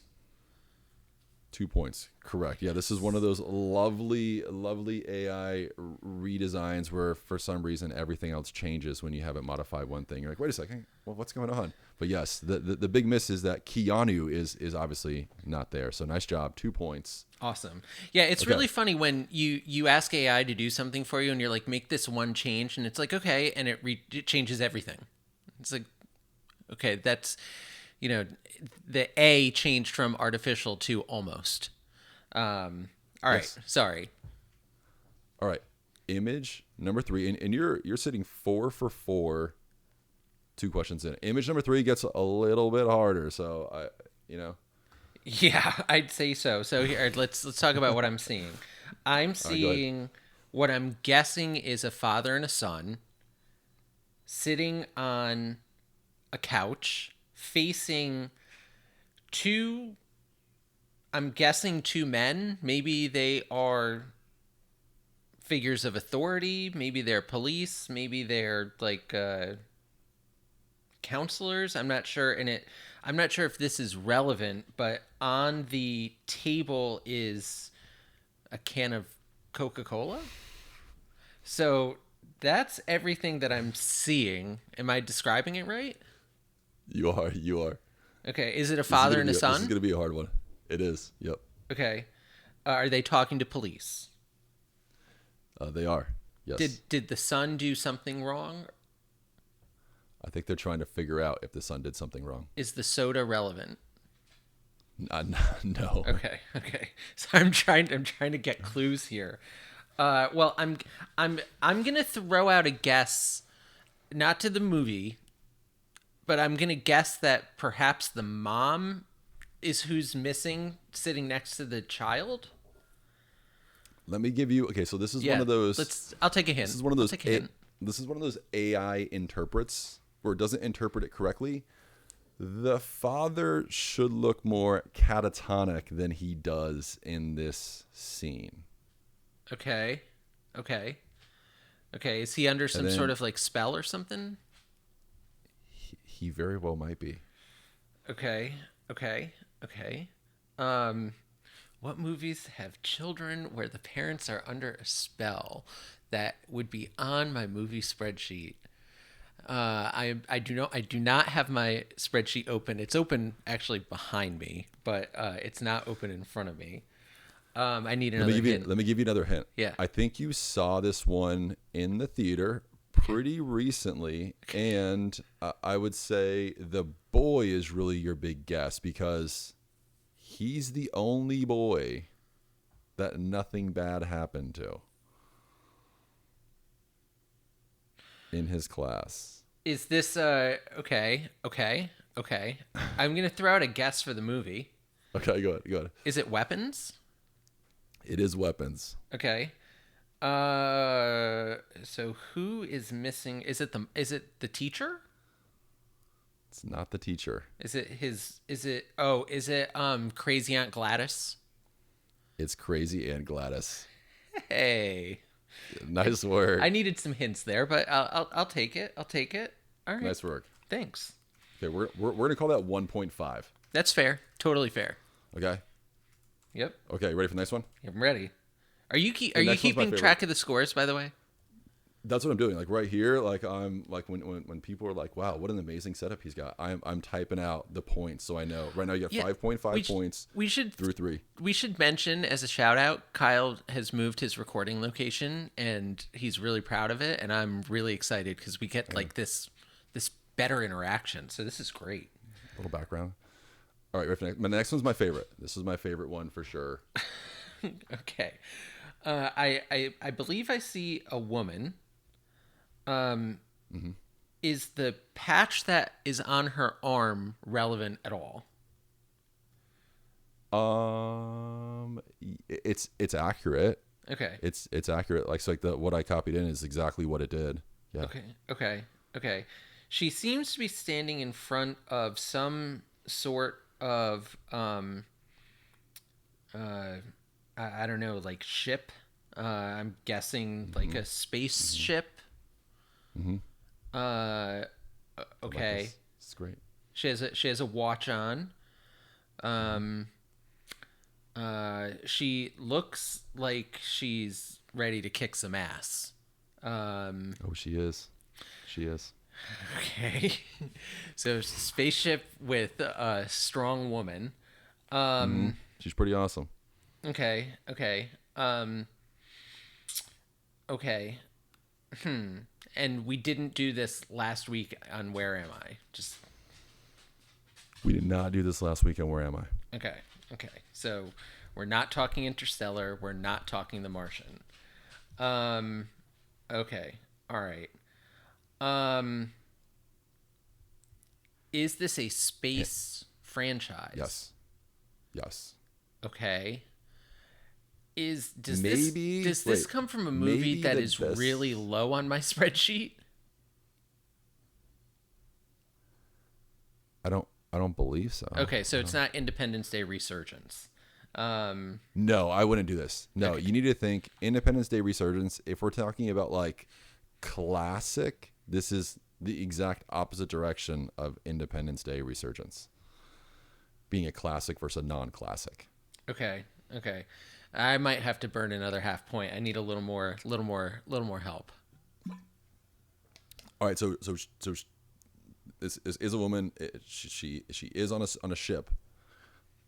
2 points. Correct. Yeah, this is one of those lovely AI redesigns where for some reason everything else changes when you haven't modified one thing. You're like, wait a second, well, what's going on? But yes, the big miss is that Keanu is obviously not there. So nice job. 2 points. Awesome. Yeah, it's really funny when you ask AI to do something for you and you're like, make this one change, and it's like, okay, and it changes everything. It's like, okay, that's, the A changed from artificial to almost. All right. Yes. Sorry. All right. Image number 3, and you're sitting 4 for 4. 2 questions in. Image number 3 gets a little bit harder. So Yeah, I'd say so. So here, let's talk about what I'm seeing. I'm seeing what I'm guessing is a father and a son sitting on a couch facing I'm guessing 2 men. Maybe they are figures of authority. Maybe they're police. Maybe they're like counselors. I'm not sure. I'm not sure if this is relevant, but on the table is a can of Coca-Cola. So that's everything that I'm seeing. Am I describing it right? You are. Okay. Is it a father and a son? This is going to be a hard one. It is. Yep. Okay. Are they talking to police? They are. Yes. Did the son do something wrong? I think they're trying to figure out if the son did something wrong. Is the soda relevant? No. Okay. So I'm trying to get clues here. Well, I'm gonna throw out a guess, not to the movie, but I'm gonna guess that perhaps the mom is who's missing, sitting next to the child. Let me give you. Okay, so this is one of those. I'll take a hint. This is one of those. This is one of those AI interprets where it doesn't interpret it correctly. The father should look more catatonic than he does in this scene. Okay. Is he under some sort of like spell or something? He very well might be. Okay. What movies have children where the parents are under a spell that would be on my movie spreadsheet? I do not have my spreadsheet open. It's open actually behind me, but it's not open in front of me. I need another hint. Let me give you another hint. Yeah. I think you saw this one in the theater pretty recently, and I would say the boy is really your big guess because he's the only boy that nothing bad happened to. in his class. Is this okay. I'm gonna throw out a guess for the movie. Okay, go ahead. Go ahead. Is it weapons? It is weapons. Okay. So who is missing? Is it the teacher? It's not the teacher. Is it Crazy Aunt Gladys? It's Crazy Aunt Gladys. Hey. Nice work. I needed some hints there, but I'll take it. I'll take it. All right. Nice work. Thanks. Okay, we're gonna call that 1.5. That's fair. Totally fair. Okay. Yep. Okay, ready for the next one? I'm ready. Are you next one's my keeping favorite. track of the scores, by the way? That's what I'm doing. Like right here, like I'm like when people are like, "Wow, what an amazing setup he's got." I'm typing out the points so I know. Right now you got 5.5 points. We should through 3. We should mention as a shout out, Kyle has moved his recording location and he's really proud of it, and I'm really excited because we get like this better interaction. So this is great. A little background. All right, my next one's my favorite. This is my favorite one for sure. Okay. I believe I see a woman. Is the patch that is on her arm relevant at all? It's accurate. Okay. It's accurate. Like so, like what I copied in is exactly what it did. Yeah. Okay. She seems to be standing in front of some sort of I don't know, like ship. I'm guessing like a spaceship. Okay. It's great. She has a watch on. She looks like she's ready to kick some ass. Oh, she is. She is. Okay. So spaceship with a strong woman. She's pretty awesome. Okay. And we didn't do this last week on Where Am I? We did not do this last week on Where Am I? Okay. So we're not talking Interstellar. We're not talking The Martian. Okay. All right. Is this a space franchise? Yes. Okay. Does maybe this come from a movie that is really low on my spreadsheet? I don't believe so. Okay, so it's not Independence Day Resurgence. No, I wouldn't do this. No, Okay. You need to think Independence Day Resurgence. If we're talking about like classic, this is the exact opposite direction of Independence Day Resurgence. Being a classic versus a non-classic. Okay. I might have to burn another half point. I need a little more help. All right, so this is a woman. She is on a ship.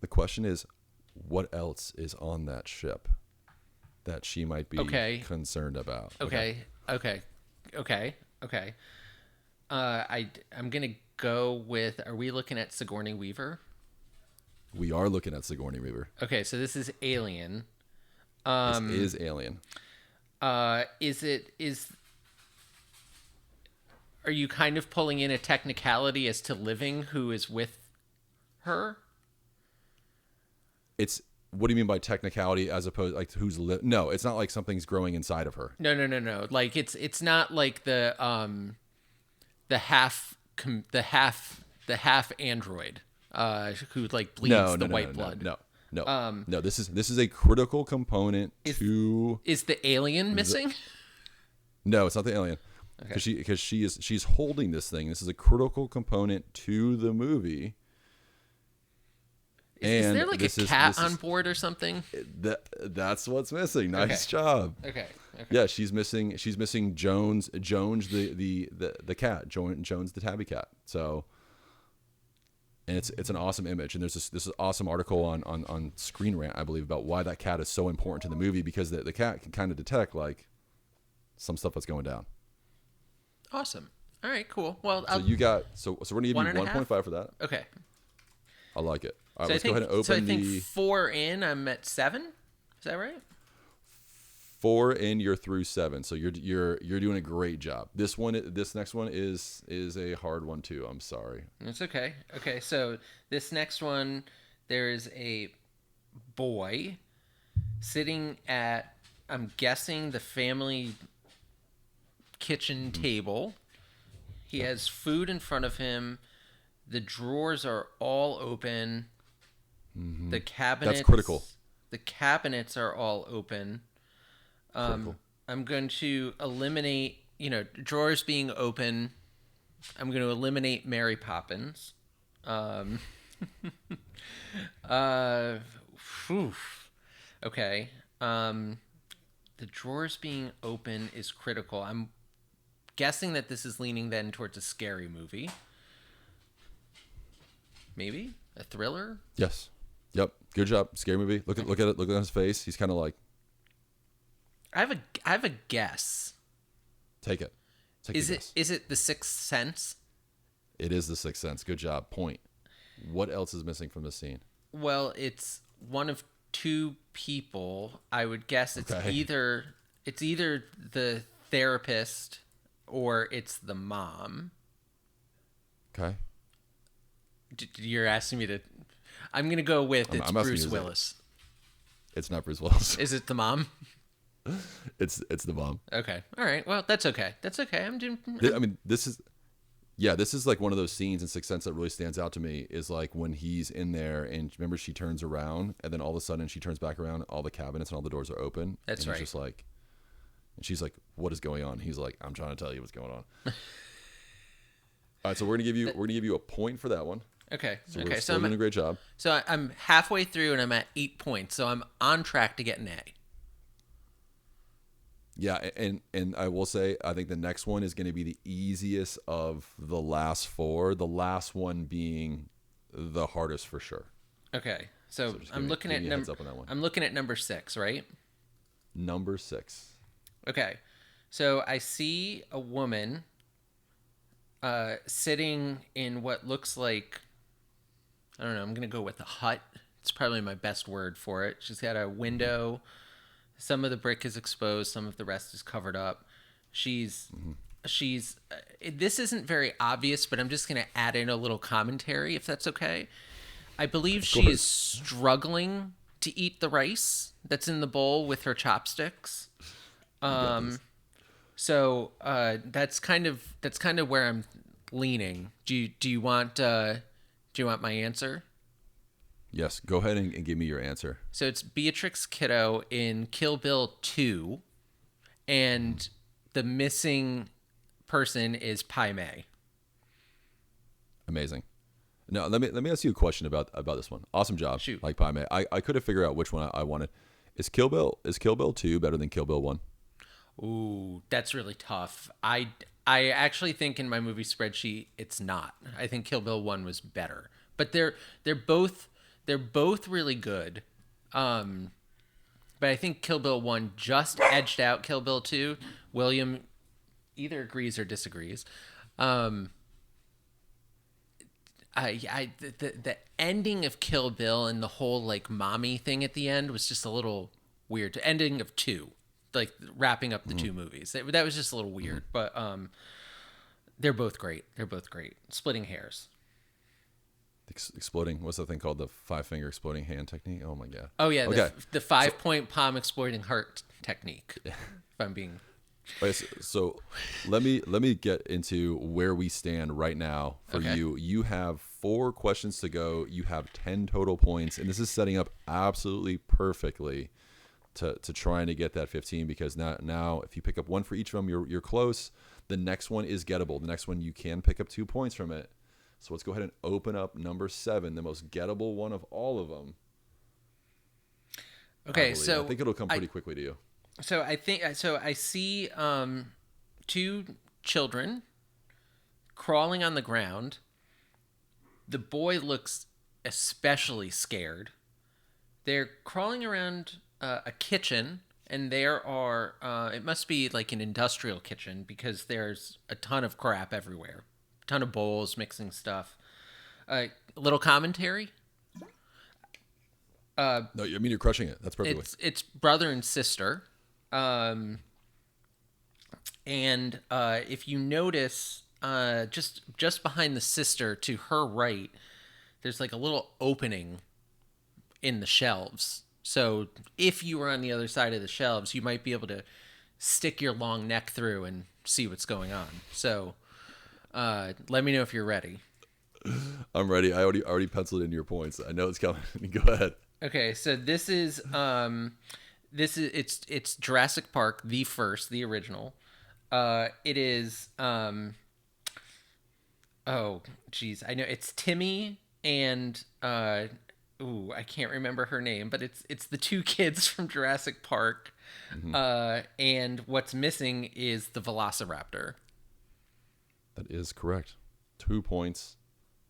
The question is, what else is on that ship that she might be concerned about? Okay. I'm gonna go with. Are we looking at Sigourney Weaver? We are looking at Sigourney Weaver. Okay, so this is Alien. This is Alien. Are you kind of pulling in a technicality as to Living, who is with her? It's what do you mean by technicality as opposed like who's no, it's not like something's growing inside of her. No. Like it's not like the half android who like bleeds the white blood. No. This is a critical component to. Is the alien missing? No, it's not the alien. Because she's holding this thing. This is a critical component to the movie. Is there like a cat on board or something? That's what's missing. Nice job. Okay. Yeah, she's missing Jones the cat, Jones the tabby cat. So, and it's an awesome image. And there's this awesome article on Screen Rant, I believe, about why that cat is so important to the movie, because the cat can kind of detect like some stuff that's going down. Awesome. All right, cool. Well, so we're gonna give you 1.5 for that. Okay. I like it. All right, so let's go ahead and open I think 4 in, I'm at 7. Is that right? 4 and you're through 7. So you're doing a great job. This next one is a hard one too. I'm sorry. It's okay. Okay, so this next one, there is a boy sitting at, I'm guessing, the family kitchen table. He has food in front of him. The drawers are all open. The cabinets. That's critical. The cabinets are all open. Critical. I'm going to eliminate, drawers being open. I'm going to eliminate Mary Poppins. Whew. Okay. The drawers being open is critical. I'm guessing that this is leaning then towards a scary movie. Maybe a thriller. Yes. Yep. Good job. Scary movie. Look at it. Look at his face. He's kind of like. I have a guess. Take it. Is it The Sixth Sense? It is The Sixth Sense. Good job. Point. What else is missing from this scene? Well, it's one of two people. I would guess it's either the therapist or it's the mom. Okay. You're asking me to. I'm gonna go with it's Bruce Willis. It's not Bruce Willis. Is it the mom? It's the mom. Okay. All right. Well, that's okay. This is like one of those scenes in Sixth Sense that really stands out to me is like when he's in there and remember she turns around and then all of a sudden she turns back around, all the cabinets and all the doors are open. That's and right. He's just like, and she's like, "What is going on?" He's like, "I'm trying to tell you what's going on." All right, so we're gonna give you a point for that one. Okay. So okay. We're still doing a great job. So I'm halfway through and I'm at 8 points. So I'm on track to get an A. Yeah, and I will say I think the next one is going to be the easiest of the last 4. The last one being the hardest for sure. Okay, so I'm looking at number 6, right? Number 6. Okay, so I see a woman sitting in what looks like, I don't know, I'm going to go with a hut. It's probably my best word for it. She's got a window. Some of the brick is exposed. Some of the rest is covered up. She's this isn't very obvious, but I'm just going to add in a little commentary if that's okay. I believe she is struggling to eat the rice that's in the bowl with her chopsticks. So that's kind of where I'm leaning. Do you want my answer? Yes, go ahead and give me your answer. So it's Beatrix Kiddo in Kill Bill 2, and the missing person is Pai Mei. Amazing. Now let me ask you a question about this one. Awesome job. Shoot. Like Pai Mei. I couldn't figure out which one I wanted. Is Kill Bill 2 better than Kill Bill 1? Ooh, that's really tough. I actually think in my movie spreadsheet it's not. I think Kill Bill 1 was better. But they're both really good. But I think Kill Bill 1 just edged out Kill Bill 2. William either agrees or disagrees. The ending of Kill Bill and the whole like mommy thing at the end was just a little weird. The ending of 2, like wrapping up the two movies. That was just a little weird. But they're both great. Splitting hairs. Exploding. What's the thing called? The 5-finger exploding hand technique? Oh my god. Oh yeah. Okay. The 5-point palm exploding heart technique. If I'm being. Okay, so let me get into where we stand right now for you. You have 4 questions to go. You have 10 total points, and this is setting up absolutely perfectly to trying to get that 15. Because now if you pick up 1 for each of them, you're close. The next one is gettable. The next one you can pick up 2 points from it. So let's go ahead and open up number 7, the most gettable one of all of them. Okay, I so think it'll come pretty quickly to you. So I see 2 children crawling on the ground. The boy looks especially scared. They're crawling around a kitchen, and there are it must be like an industrial kitchen because there's a ton of crap everywhere. Ton of bowls, mixing stuff. A little commentary. No, I mean you're crushing it. That's perfectly. It's brother and sister. Um, and if you notice, just behind the sister to her right, there's like a little opening in the shelves. So if you were on the other side of the shelves, you might be able to stick your long neck through and see what's going on. So let me know if you're ready. I'm ready. I already penciled in your points. I know it's coming. Go ahead. Okay, so it's Jurassic Park, the first, the original. It is oh geez, I know it's Timmy and ooh, I can't remember her name, but it's the two kids from Jurassic Park. Hmm. And what's missing is the Velociraptor. That is correct. 2 points.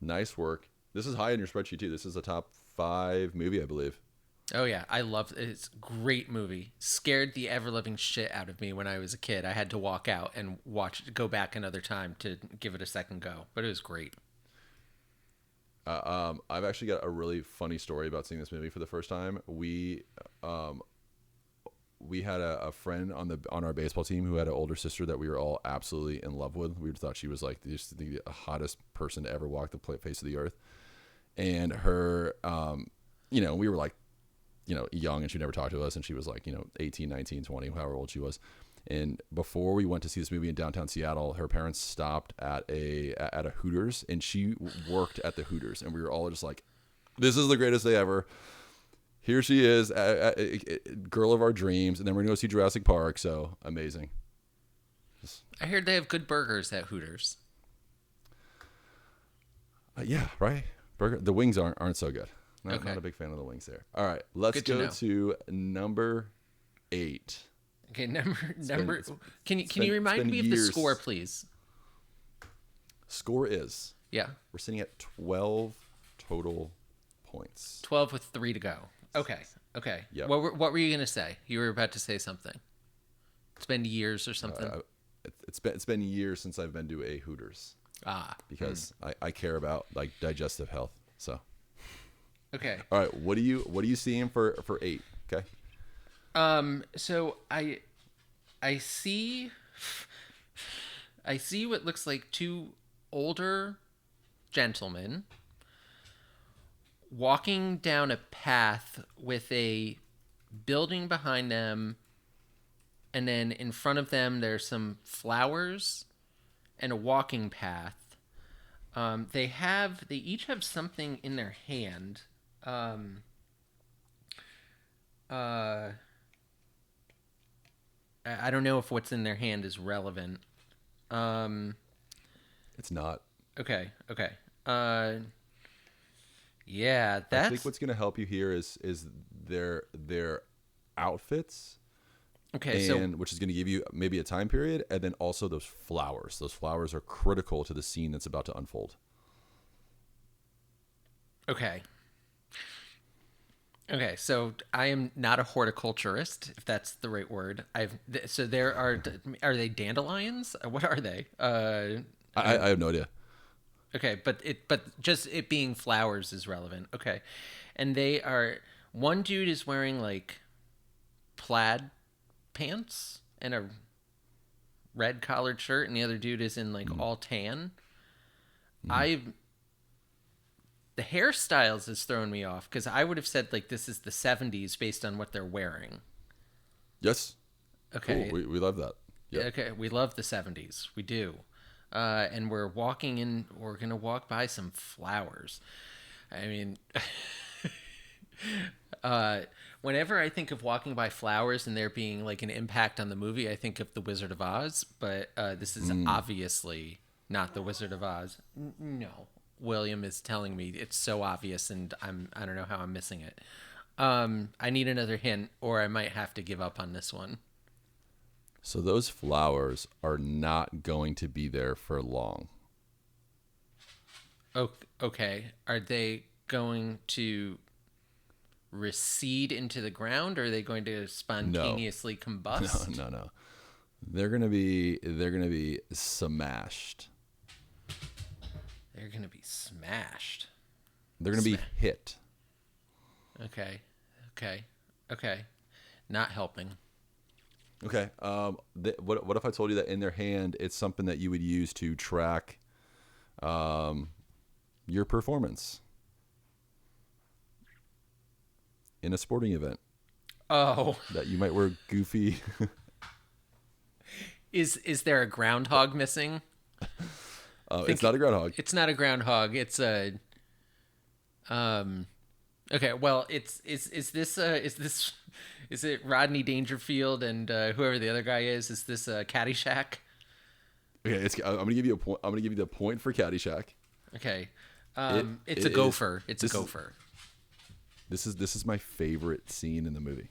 Nice work. This is high in your spreadsheet too. This is a top 5 movie, I believe. Oh yeah, I love it. It's a great movie. Scared the ever living shit out of me when I was a kid. I had to walk out and watch it, go back another time to give it a second go, but it was great. I've actually got a really funny story about seeing this movie for the first time. We had a friend on our baseball team who had an older sister that we were all absolutely in love with. We thought she was like the hottest person to ever walk the face of the earth. And her, we were like, young, and she never talked to us. And she was like, 18, 19, 20, however old she was. And before we went to see this movie in downtown Seattle, her parents stopped at a Hooters, and she worked at the Hooters. And we were all just like, this is the greatest day ever. Here she is, a girl of our dreams, and then we're gonna go see Jurassic Park. So amazing. I heard they have good burgers at Hooters. Yeah, right. Burger. The wings aren't so good. Not Okay. a big fan of the wings there. All right, let's Good to go know. to number 8. Okay, number. it's Can you been remind me of the years. score, please? Score is Yeah, we're sitting at 12 total points. 12 with 3 to go. Okay, okay. Yep. What were you gonna say? You were about to say something. It's been years or something. It's been years since I've been to a Hooters because I care about like digestive health. So Okay. all right, what are you seeing for 8? Okay. So I see what looks like two older gentlemen walking down a path with a building behind them, and then in front of them there's some flowers and a walking path. They each have something in their hand. I don't know if what's in their hand is relevant. Um, It's not. okay, okay. Yeah, I think that's what's going to help you here is their outfits, okay. and which is going to give you maybe a time period, and then also those flowers. Those flowers are critical to the scene that's about to unfold. Okay. Okay, so I am not a horticulturist, if that's the right word. So there are they dandelions? What are they? I have no idea. Okay, but just it being flowers is relevant. Okay, and they are one dude is wearing like plaid pants and a red collared shirt, and the other dude is in like all tan. I The hairstyles has thrown me off because I would have said like this is the 70s based on what they're wearing. Yes. Okay. Cool. We love that. Yeah. Yeah. Okay. We love the 70s. We do. And we're going to walk by some flowers. I mean, whenever I think of walking by flowers and there being like an impact on the movie, I think of The Wizard of Oz, but this is obviously not The Wizard of Oz. No. William is telling me it's so obvious, and I don't know how I'm missing it. I need another hint, or I might have to give up on this one. So those flowers are not going to be there for long. Okay, are they going to recede into the ground, or are they going to spontaneously combust? No. They're gonna be smashed. They're going to be smashed. They're gonna be hit. Okay. Not helping. Okay. What if I told you that in their hand, it's something that you would use to track your performance in a sporting event? Oh, That you might wear goofy. is there a groundhog missing? It's not a groundhog. It's not a groundhog. It's a Okay, well, is it Rodney Dangerfield and whoever the other guy is? Is this Caddyshack? Okay, I'm gonna give you a point. I'm gonna give you the point for Caddyshack. Okay, It, it's it a gopher. It's a this is- gopher. This is my favorite scene in the movie.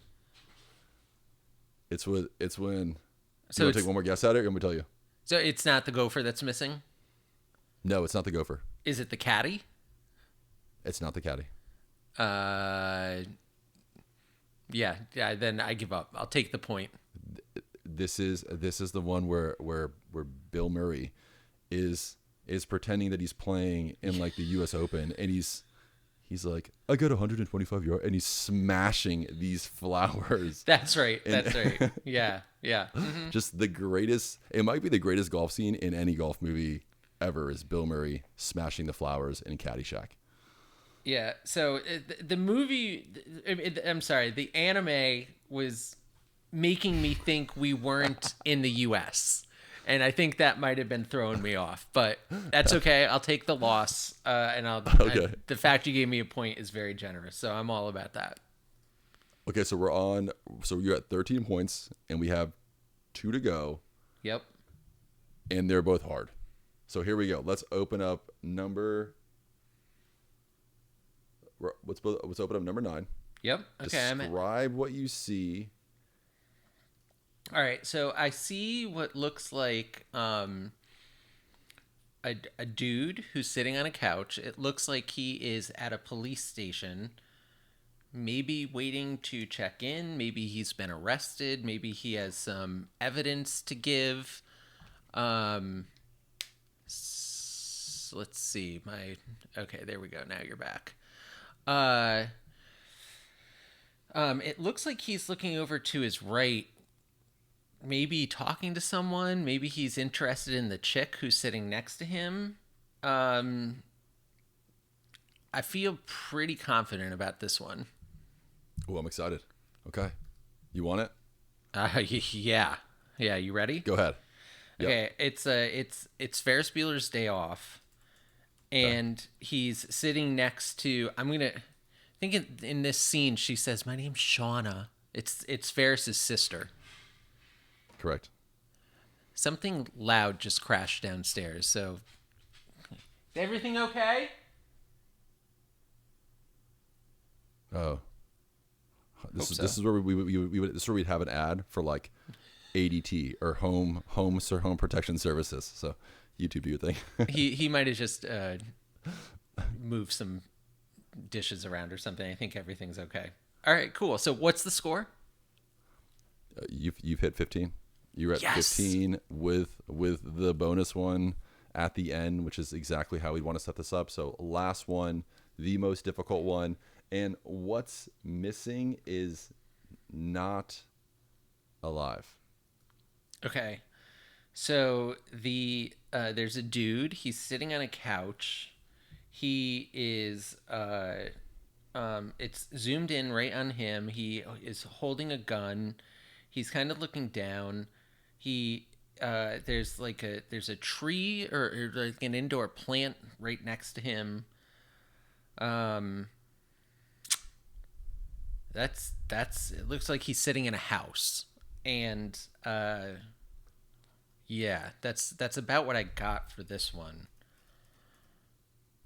It's when. So You want to it's take one more guess at it? Or I'm gonna tell you. so it's not the gopher that's missing. No, it's not the gopher. Is it the caddy? It's not the caddy. Uh, yeah. Then I give up. I'll take the point. This is the one where Bill Murray is pretending that he's playing in like the U.S. Open, and he's like, I got 125 yards, and he's smashing these flowers. That's right. That's right. Yeah. Mhm. Just the greatest. It might be the greatest golf scene in any golf movie ever. Is Bill Murray smashing the flowers in Caddyshack? Yeah. So the movie, I'm sorry, the anime was making me think we weren't in the U.S. And I think that might have been throwing me off, but that's okay. I'll take the loss, and Okay. the fact you gave me a point is very generous, so I'm all about that. Okay, so we're on. So you're at 13 points, and we have 2 to go, Yep. and they're both hard. So here we go. Let's open up let's open up number 9. Yep. Okay. Describe what you see. All right. So I see what looks like a dude who's sitting on a couch. It looks like he is at a police station, maybe waiting to check in. Maybe he's been arrested. Maybe he has some evidence to give. Let's see. Okay, there we go. Now you're back. It looks like he's looking over to his right, maybe talking to someone. Maybe he's interested in the chick who's sitting next to him. I feel pretty confident about this one. Oh, I'm excited. Okay, you want it? Yeah. You ready? Go ahead. Yep. Okay, it's Ferris Bueller's Day Off, and he's sitting next to. I think in this scene she says, "My name's Shauna." It's Ferris's sister. Correct. Something loud just crashed downstairs. So, is everything okay? Oh, Hope so. this is where this is where we'd have an ad for like ADT or home protection services. So YouTube, do your thing. He might have just moved some dishes around or something. I think everything's okay. All right, cool. So what's the score? You've hit 15. You're at Yes. 15 with the bonus one at the end, which is exactly how we'd want to set this up. So last one, the most difficult one, and what's missing is not alive. Okay. So there's a dude. He's sitting on a couch. He is it's zoomed in right on him. He is holding a gun. He's kind of looking down. There's a tree or like an indoor plant right next to him. That's it looks like he's sitting in a house. And yeah, that's about what I got for this one.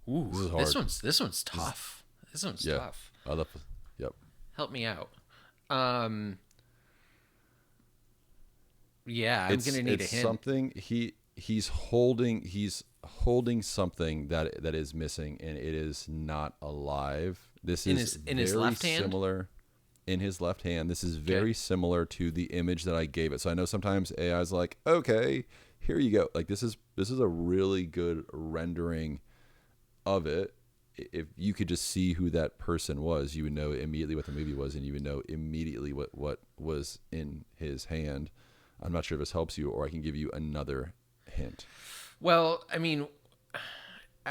Ooh, This is hard. this one's tough. This one's Yeah. tough. Yep. Help me out. Yeah, I'm gonna need a hint. Something he's holding something that is missing, and it is not alive. This is in his very left hand? similar. In his left hand, this is very similar to the image that I gave it. So I know sometimes AI is like, okay, here you go. Like this is a really good rendering of it. if you could just see who that person was, you would know immediately what the movie was, and you would know immediately what was in his hand. I'm not sure if this helps you, or I can give you another hint. Well, I mean,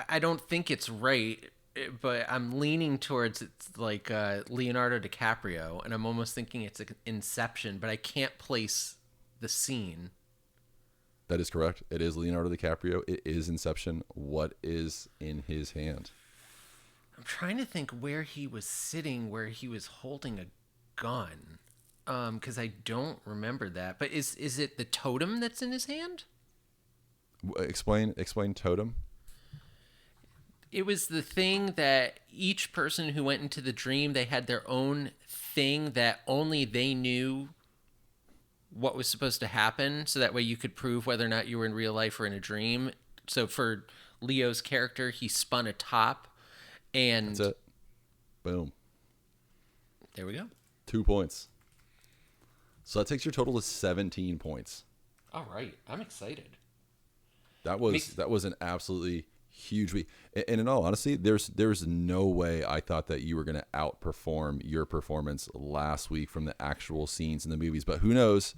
I don't think it's right, but I'm leaning towards it's like Leonardo DiCaprio, and I'm almost thinking it's like Inception, but I can't place the scene. That is correct. It is Leonardo DiCaprio. It is Inception. What is in his hand? I'm trying to think where he was sitting, where he was holding a gun, because I don't remember that. But is it the totem that's in his hand? Explain totem. It was the thing that each person who went into the dream, they had their own thing that only they knew what was supposed to happen, so that way you could prove whether or not you were in real life or in a dream. So for Leo's character, he spun a top, and That's it. Boom. there we go. 2 points. So that takes your total to 17 points. All right, I'm excited. That was an absolutely huge week. And in all honesty, there's no way I thought that you were going to outperform your performance last week from the actual scenes in the movies. But who knows,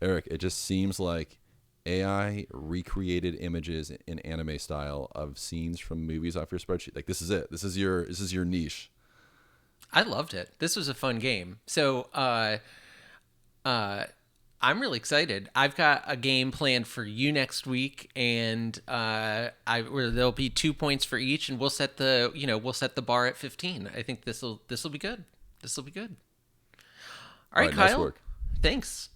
Eric? It just seems like AI recreated images in anime style of scenes from movies off your spreadsheet. Like, this is it. This is your niche. I loved it. This was a fun game. So, I'm really excited. I've got a game planned for you next week, and where there'll be 2 points for each, and we'll set the bar at 15. I think this'll be good. This will be good. All right, Kyle. Nice work. Thanks.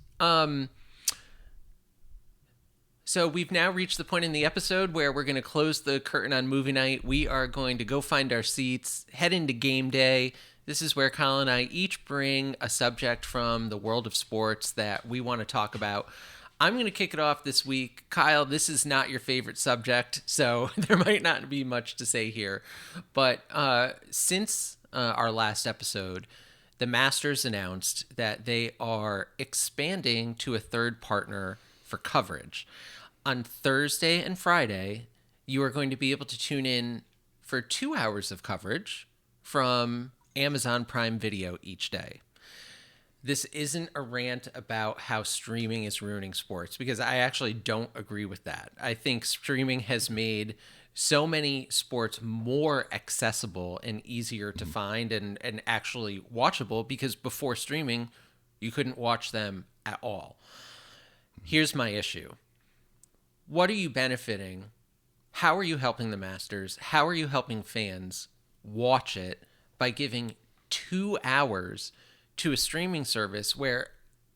So we've now reached the point in the episode where we're going to close the curtain on movie night. We are going to go find our seats, head into game day. This is where Kyle and I each bring a subject from the world of sports that we want to talk about. I'm going to kick it off this week. Kyle, this is not your favorite subject, so there might not be much to say here. But since our last episode, the Masters announced that they are expanding to a third partner for coverage. On Thursday and Friday, you are going to be able to tune in for 2 hours of coverage from Amazon Prime Video each day. This isn't a rant about how streaming is ruining sports, because I actually don't agree with that. I think streaming has made so many sports more accessible and easier to find and actually watchable, because before streaming, you couldn't watch them at all. Here's my issue. What are you benefiting? How are you helping the Masters? How are you helping fans watch it by giving 2 hours to a streaming service where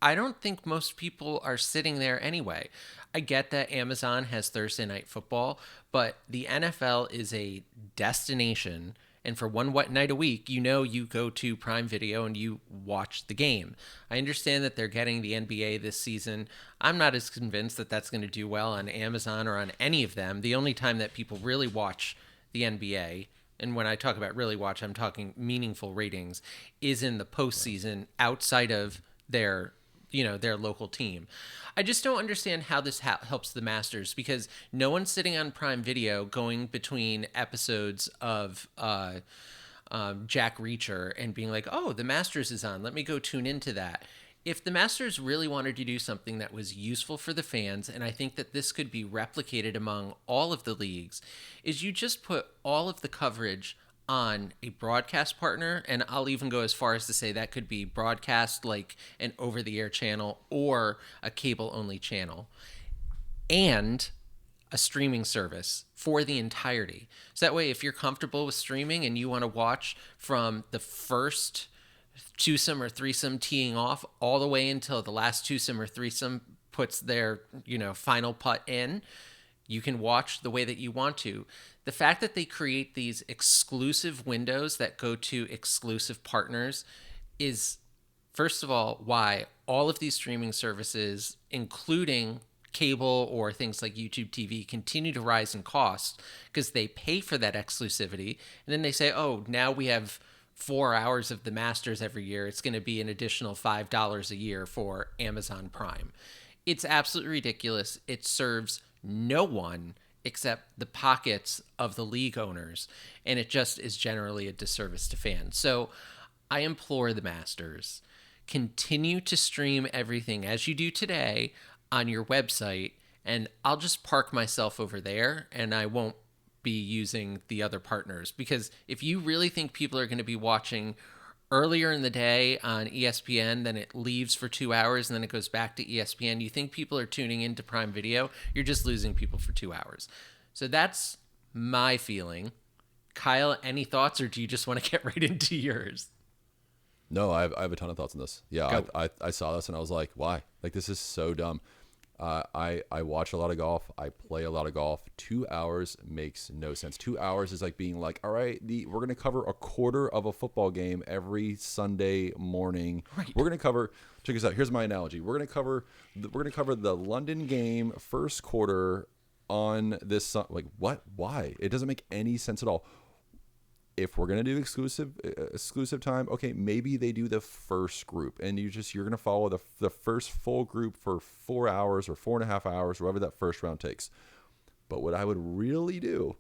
I don't think most people are sitting there anyway? I get that Amazon has Thursday Night Football, but the NFL is a destination, and for one wet night a week, you go to Prime Video and you watch the game. I understand that they're getting the NBA this season. I'm not as convinced that that's going to do well on Amazon or on any of them. The only time that people really watch the NBA, and when I talk about really watch, I'm talking meaningful ratings, is in the postseason outside of their local team. I just don't understand how this helps the Masters, because no one's sitting on Prime Video going between episodes of Jack Reacher and being like, oh, the Masters is on, let me go tune into that. If the Masters really wanted to do something that was useful for the fans, and I think that this could be replicated among all of the leagues, is you just put all of the coverage on a broadcast partner, and I'll even go as far as to say that could be broadcast like an over-the-air channel or a cable-only channel, and a streaming service for the entirety. So that way, if you're comfortable with streaming and you want to watch from the first twosome or threesome teeing off all the way until the last twosome or threesome puts their final putt in, you can watch the way that you want to. The fact that they create these exclusive windows that go to exclusive partners is, first of all, why all of these streaming services, including cable or things like YouTube TV, continue to rise in cost, because they pay for that exclusivity. And then they say, oh, now we have 4 hours of the Masters every year. It's going to be an additional $5 a year for Amazon Prime. It's absolutely ridiculous. It serves no one except the pockets of the league owners, and it just is generally a disservice to fans. So I implore the Masters, continue to stream everything as you do today on your website, and I'll just park myself over there and I won't be using the other partners. Because if you really think people are going to be watching earlier in the day on ESPN, then it leaves for 2 hours and then it goes back to ESPN, you think people are tuning into Prime Video, you're just losing people for 2 hours. So that's my feeling. Kyle, any thoughts, or do you just want to get right into yours? No, I have a ton of thoughts on this. Yeah, Go. I saw this and I was like, why? Like, this is so dumb. I watch a lot of golf. I play a lot of golf. 2 hours makes no sense. 2 hours is like being like, all right, we're going to cover a quarter of a football game every Sunday morning. Right. We're going to cover, check this out. Here's my analogy. We're going to cover the London game first quarter on this, like, what? Why? It doesn't make any sense at all. If we're gonna do exclusive time, okay, maybe they do the first group, and you're gonna follow the first full group for 4 hours or 4.5 hours, whatever that first round takes. But what I would really do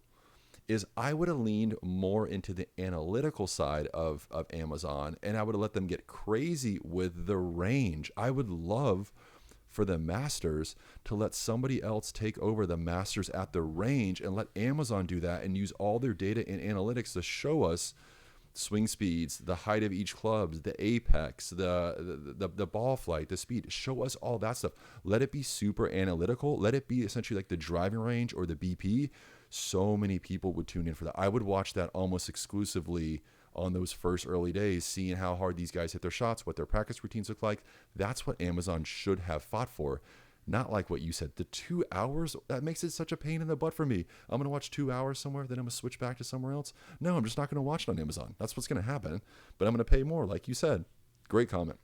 is I would have leaned more into the analytical side of Amazon, and I would have let them get crazy with the range. I would love for the Masters to let somebody else take over the Masters at the range and let Amazon do that and use all their data and analytics to show us swing speeds, the height of each club, the apex, the ball flight, the speed. Show us all that stuff. Let it be super analytical. Let it be essentially like the driving range or the BP. So many people would tune in for that. I would watch that almost exclusively on those first early days, seeing how hard these guys hit their shots, what their practice routines look like. That's what Amazon should have fought for. Not like what you said, the 2 hours, that makes it such a pain in the butt for me. I'm going to watch 2 hours somewhere, then I'm going to switch back to somewhere else. No, I'm just not going to watch it on Amazon. That's what's going to happen. But I'm going to pay more, like you said. Great comment.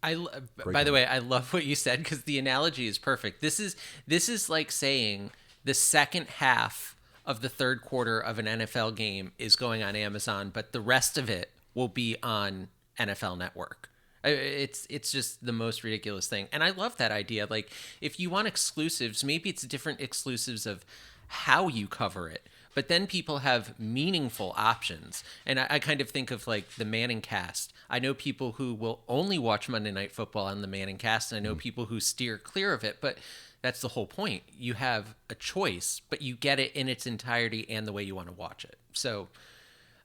By the way, I love what you said, because the analogy is perfect. This is like saying the second half of the third quarter of an NFL game is going on Amazon, but the rest of it will be on NFL Network. It's just the most ridiculous thing. And I love that idea. Like, if you want exclusives, maybe it's different exclusives of how you cover it, but then people have meaningful options. And I kind of think of like the Manning cast. I know people who will only watch Monday Night Football on the Manning cast, and I know people who steer clear of it, but that's the whole point. You have a choice, but you get it in its entirety and the way you want to watch it. So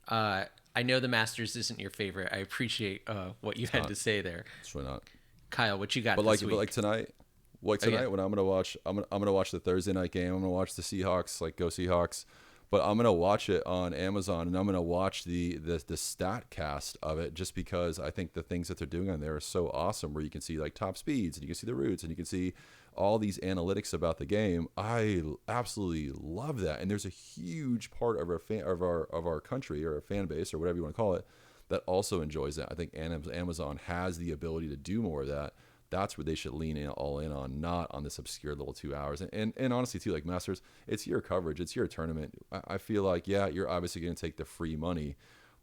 I know the Masters isn't your favorite. I appreciate what you had to say there. It's really not. Kyle, what you got But this week? But like tonight, when I'm gonna watch, I'm gonna watch the Thursday night game. I'm gonna watch the Seahawks, like, go Seahawks. But I'm gonna watch it on Amazon, and I'm gonna watch the stat cast of it, just because I think the things that they're doing on there are so awesome. Where you can see like top speeds, and you can see the routes, and you can see all these analytics about the game. I absolutely love that, and there's a huge part of our country, or our fan base, or whatever you want to call it, that also enjoys that. I think Amazon has the ability to do more of that. That's where they should lean in all in on, not on this obscure little 2 hours. And honestly too, like, Masters, it's your coverage, it's your tournament. I feel like, yeah, you're obviously going to take the free money,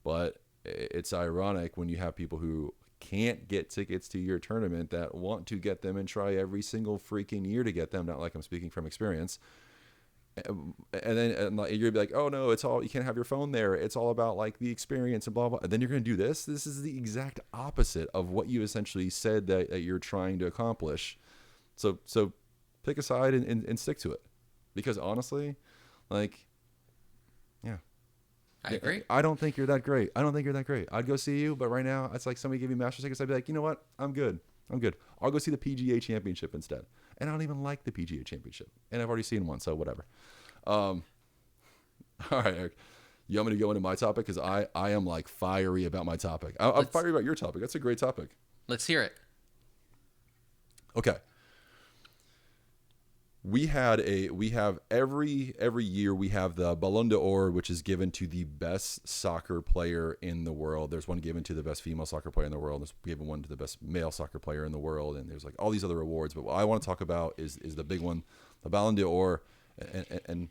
but it's ironic when you have people who can't get tickets to your tournament that want to get them and try every single freaking year to get them. Not like I'm speaking from experience. And then you're gonna be like, oh no, it's all, you can't have your phone there. It's all about like the experience and blah blah. And then you're gonna do this. This is the exact opposite of what you essentially said that you're trying to accomplish. So pick a side and stick to it, because honestly, like, yeah, I agree. I don't think you're that great. I'd go see you, but right now it's like somebody give me Masters tickets. I'd be like, you know what? I'm good. I'll go see the PGA Championship instead. And I don't even like the PGA Championship, and I've already seen one, so whatever. All right, Eric, you want me to go into my topic? Because I am like fiery about my topic. I'm fiery about your topic. That's a great topic. Let's hear it. Okay. We have every year we have the Ballon d'Or, which is given to the best soccer player in the world. There's one given to the best female soccer player in the world. There's given one to the best male soccer player in the world, and there's like all these other awards. But what I want to talk about is the big one, the Ballon d'Or, and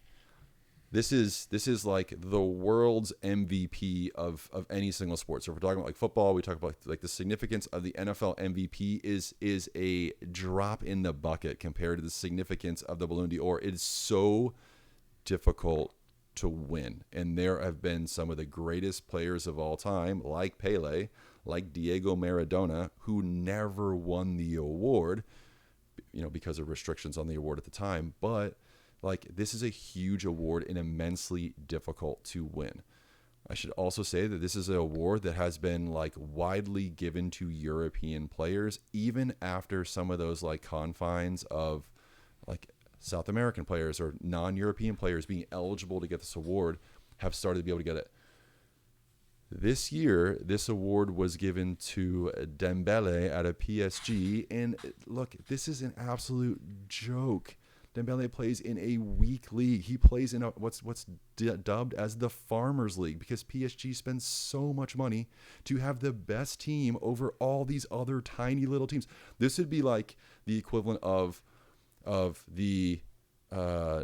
this is like the world's MVP of any single sport. So if we're talking about like football, we talk about like the significance of the NFL MVP is a drop in the bucket compared to the significance of the Ballon d'Or. It is so difficult to win. And there have been some of the greatest players of all time, like Pele, like Diego Maradona, who never won the award, because of restrictions on the award at the time. But like, this is a huge award and immensely difficult to win. I should also say that this is an award that has been like widely given to European players, even after some of those like confines of like South American players or non-European players being eligible to get this award have started to be able to get it. This year, this award was given to Dembele at a PSG, and look, this is an absolute joke. Dembele plays in a weak league. He plays in what's dubbed as the Farmers League, because PSG spends so much money to have the best team over all these other tiny little teams. This would be like the equivalent of the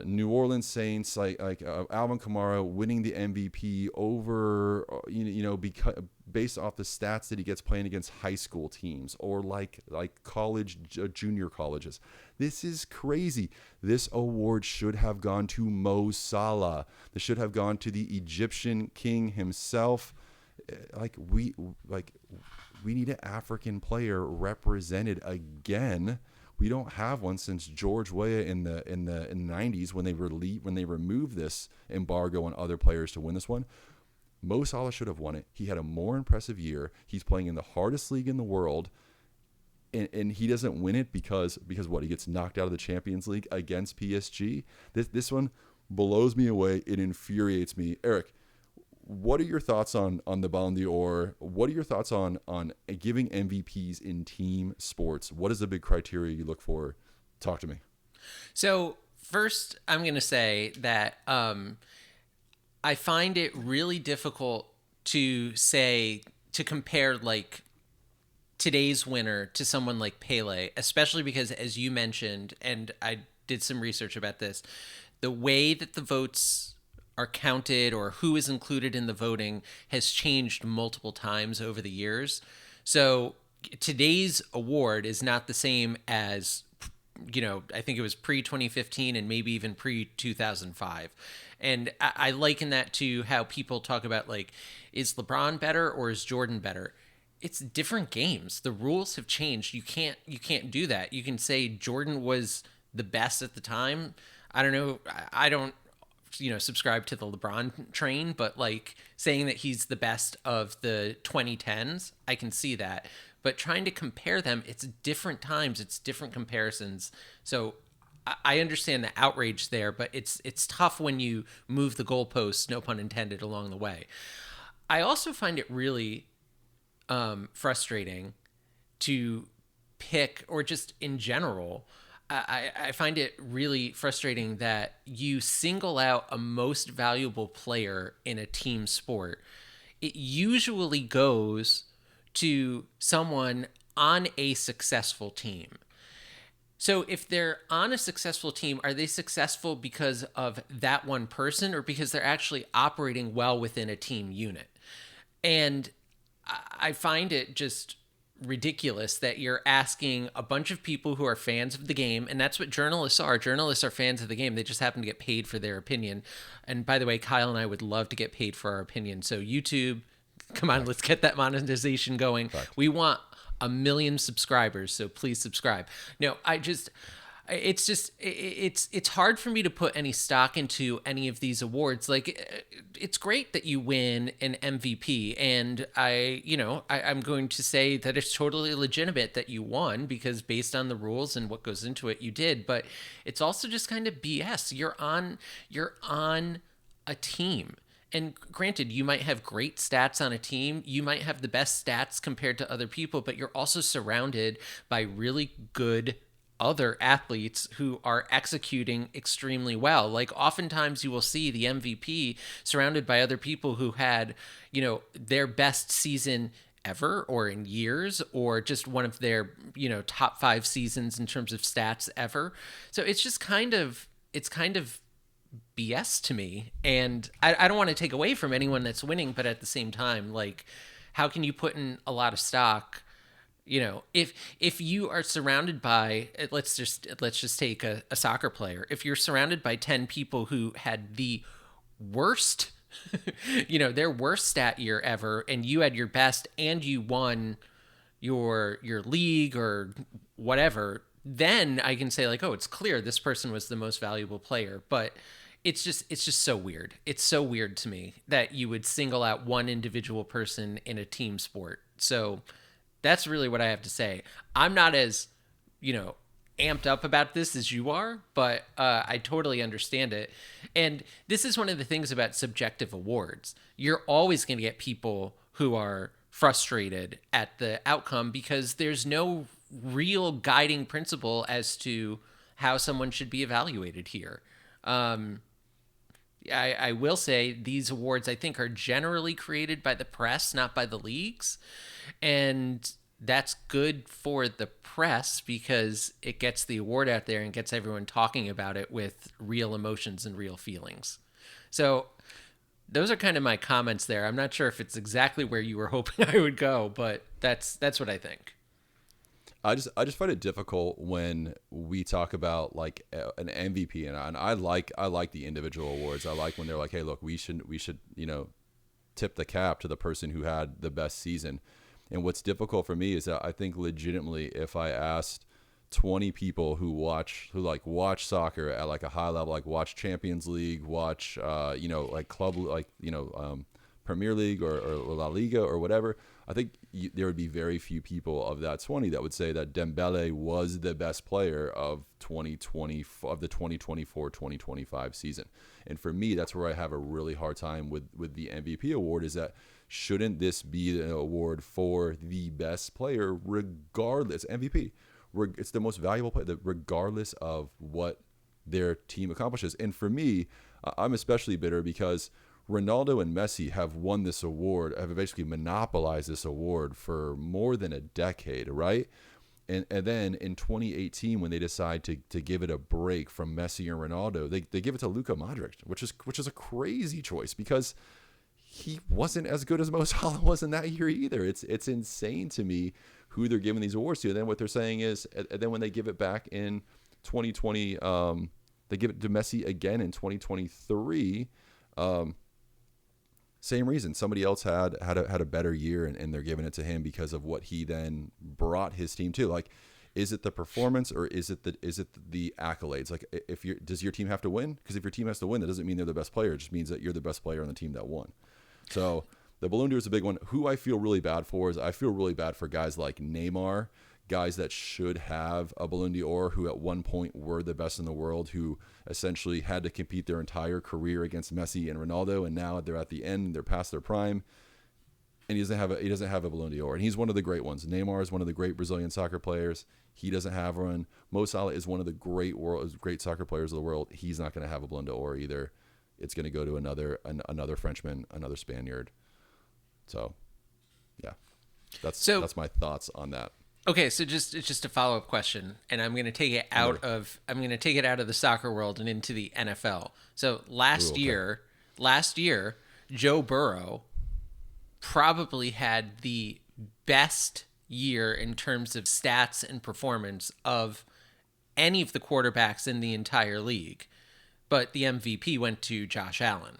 New Orleans Saints, like Alvin Kamara winning the MVP over, because based off the stats that he gets playing against high school teams, or like junior colleges. This is crazy. This award should have gone to Mo Salah. This should have gone to the Egyptian king himself. We need an African player represented again. We don't have one since George Weah in the 90s when they removed this embargo on other players to win this one. Mo Salah should have won it. He had a more impressive year. He's playing in the hardest league in the world, and he doesn't win it because what? He gets knocked out of the Champions League against PSG. This one blows me away. It infuriates me. Eric, what are your thoughts on the Ballon d'Or? What are your thoughts on giving MVPs in team sports? What is the big criteria you look for? Talk to me. So first, I'm going to say that I find it really difficult to compare like today's winner to someone like Pele, especially because, as you mentioned, and I did some research about this, the way that the votes are counted or who is included in the voting has changed multiple times over the years. So today's award is not the same as, I think it was pre-2015 and maybe even pre-2005. And I liken that to how people talk about, like, is LeBron better or is Jordan better? It's different games. The rules have changed. You can't do that. You can say Jordan was the best at the time. I don't know. I don't subscribe to the LeBron train, but like saying that he's the best of the 2010s, I can see that. But trying to compare them, it's different times, it's different comparisons. So I understand the outrage there, but it's tough when you move the goalposts, no pun intended, along the way. I also find it really frustrating to pick, or just in general, I find it really frustrating that you single out a most valuable player in a team sport. It usually goes to someone on a successful team. So if they're on a successful team, are they successful because of that one person or because they're actually operating well within a team unit? And I find it just ridiculous that you're asking a bunch of people who are fans of the game, and that's what journalists are. Journalists are fans of the game. They just happen to get paid for their opinion. And by the way, Kyle and I would love to get paid for our opinion. So YouTube, come on, let's get that monetization going. Fact. We want 1 million subscribers, so please subscribe. No, it's hard for me to put any stock into any of these awards. Like, it's great that you win an MVP, and I'm going to say that it's totally legitimate that you won, because based on the rules and what goes into it, you did. But it's also just kind of BS. You're on a team. And granted, you might have great stats on a team. You might have the best stats compared to other people, but you're also surrounded by really good other athletes who are executing extremely well. Like, oftentimes you will see the MVP surrounded by other people who had, their best season ever, or in years, or just one of their, top 5 seasons in terms of stats ever. So it's just kind of BS to me. And I don't want to take away from anyone that's winning, but at the same time, like, how can you put in a lot of stock If you are surrounded by, let's just take a soccer player. If you're surrounded by 10 people who had the worst their worst stat year ever, and you had your best and you won your league or whatever, then I can say like, oh, it's clear this person was the most valuable player. But it's just so weird. It's so weird to me that you would single out one individual person in a team sport. So that's really what I have to say. I'm not as, you know, amped up about this as you are, but I totally understand it. And this is one of the things about subjective awards. You're always going to get people who are frustrated at the outcome because there's no real guiding principle as to how someone should be evaluated here. Um, I will say these awards, I think, are generally created by the press, not by the leagues. And that's good for the press because it gets the award out there and gets everyone talking about it with real emotions and real feelings. So those are kind of my comments there. I'm not sure if it's exactly where you were hoping I would go, but that's what I think. I just find it difficult when we talk about like an MVP, and I like the individual awards. I like when they're like, hey, look, we should tip the cap to the person who had the best season. And what's difficult for me is that I think legitimately, if I asked 20 people who watch soccer at like a high level, like watch Champions League, watch like club, like Premier League or La Liga or whatever, I think there would be very few people of that 20 that would say that Dembele was the best player of 2020 of the 2024-2025 season. And for me, that's where I have a really hard time with the MVP award, is that shouldn't this be an award for the best player regardless? MVP, it's the most valuable player regardless of what their team accomplishes. And for me, I'm especially bitter because Ronaldo and Messi have won this award, have basically monopolized this award for more than a decade, right? And then in 2018, when they decide to give it a break from Messi and Ronaldo, they give it to Luka Modric, which is a crazy choice because he wasn't as good as Mo Salah was in that year either. It's insane to me who they're giving these awards to. And then what they're saying is, and then when they give it back in 2020, they give it to Messi again in 2023. Same reason. Somebody else had a better year, and they're giving it to him because of what he then brought his team to. Like, is it the performance or is it the accolades? Like, does your team have to win? Because if your team has to win, that doesn't mean they're the best player. It just means that you're the best player on the team that won. So the Ballon d'Or is a big one. Who I feel really bad for is I feel really bad for guys like Neymar, guys that should have a Ballon d'Or, who at one point were the best in the world, who essentially had to compete their entire career against Messi and Ronaldo, and now they're at the end, they're past their prime, and he doesn't have a Ballon d'Or, and he's one of the great ones. Neymar is one of the great Brazilian soccer players. He doesn't have one. Mo Salah is one of the great soccer players of the world. He's not going to have a Ballon d'Or either. It's going to go to another Frenchman, another Spaniard. So, yeah, that's my thoughts on that. Okay, so just a follow up question, and I'm going to take it out of the soccer world and into the NFL. So last year, Joe Burrow probably had the best year in terms of stats and performance of any of the quarterbacks in the entire league. But the MVP went to Josh Allen.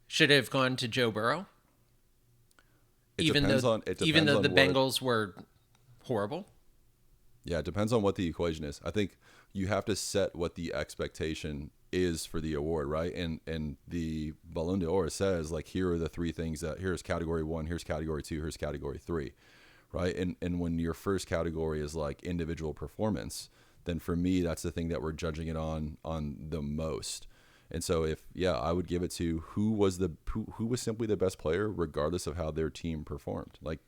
Should it have gone to Joe Burrow? Even though the Bengals were horrible? Yeah, it depends on what the equation is. I think you have to set what the expectation is for the award, right? And the Ballon d'Or says, like, here are the three things that here's category 1, here's category 2, here's category 3, right? And when your first category is like individual performance, then for me that's the thing that we're judging it on the most. And so I would give it to who was simply the best player regardless of how their team performed. Like,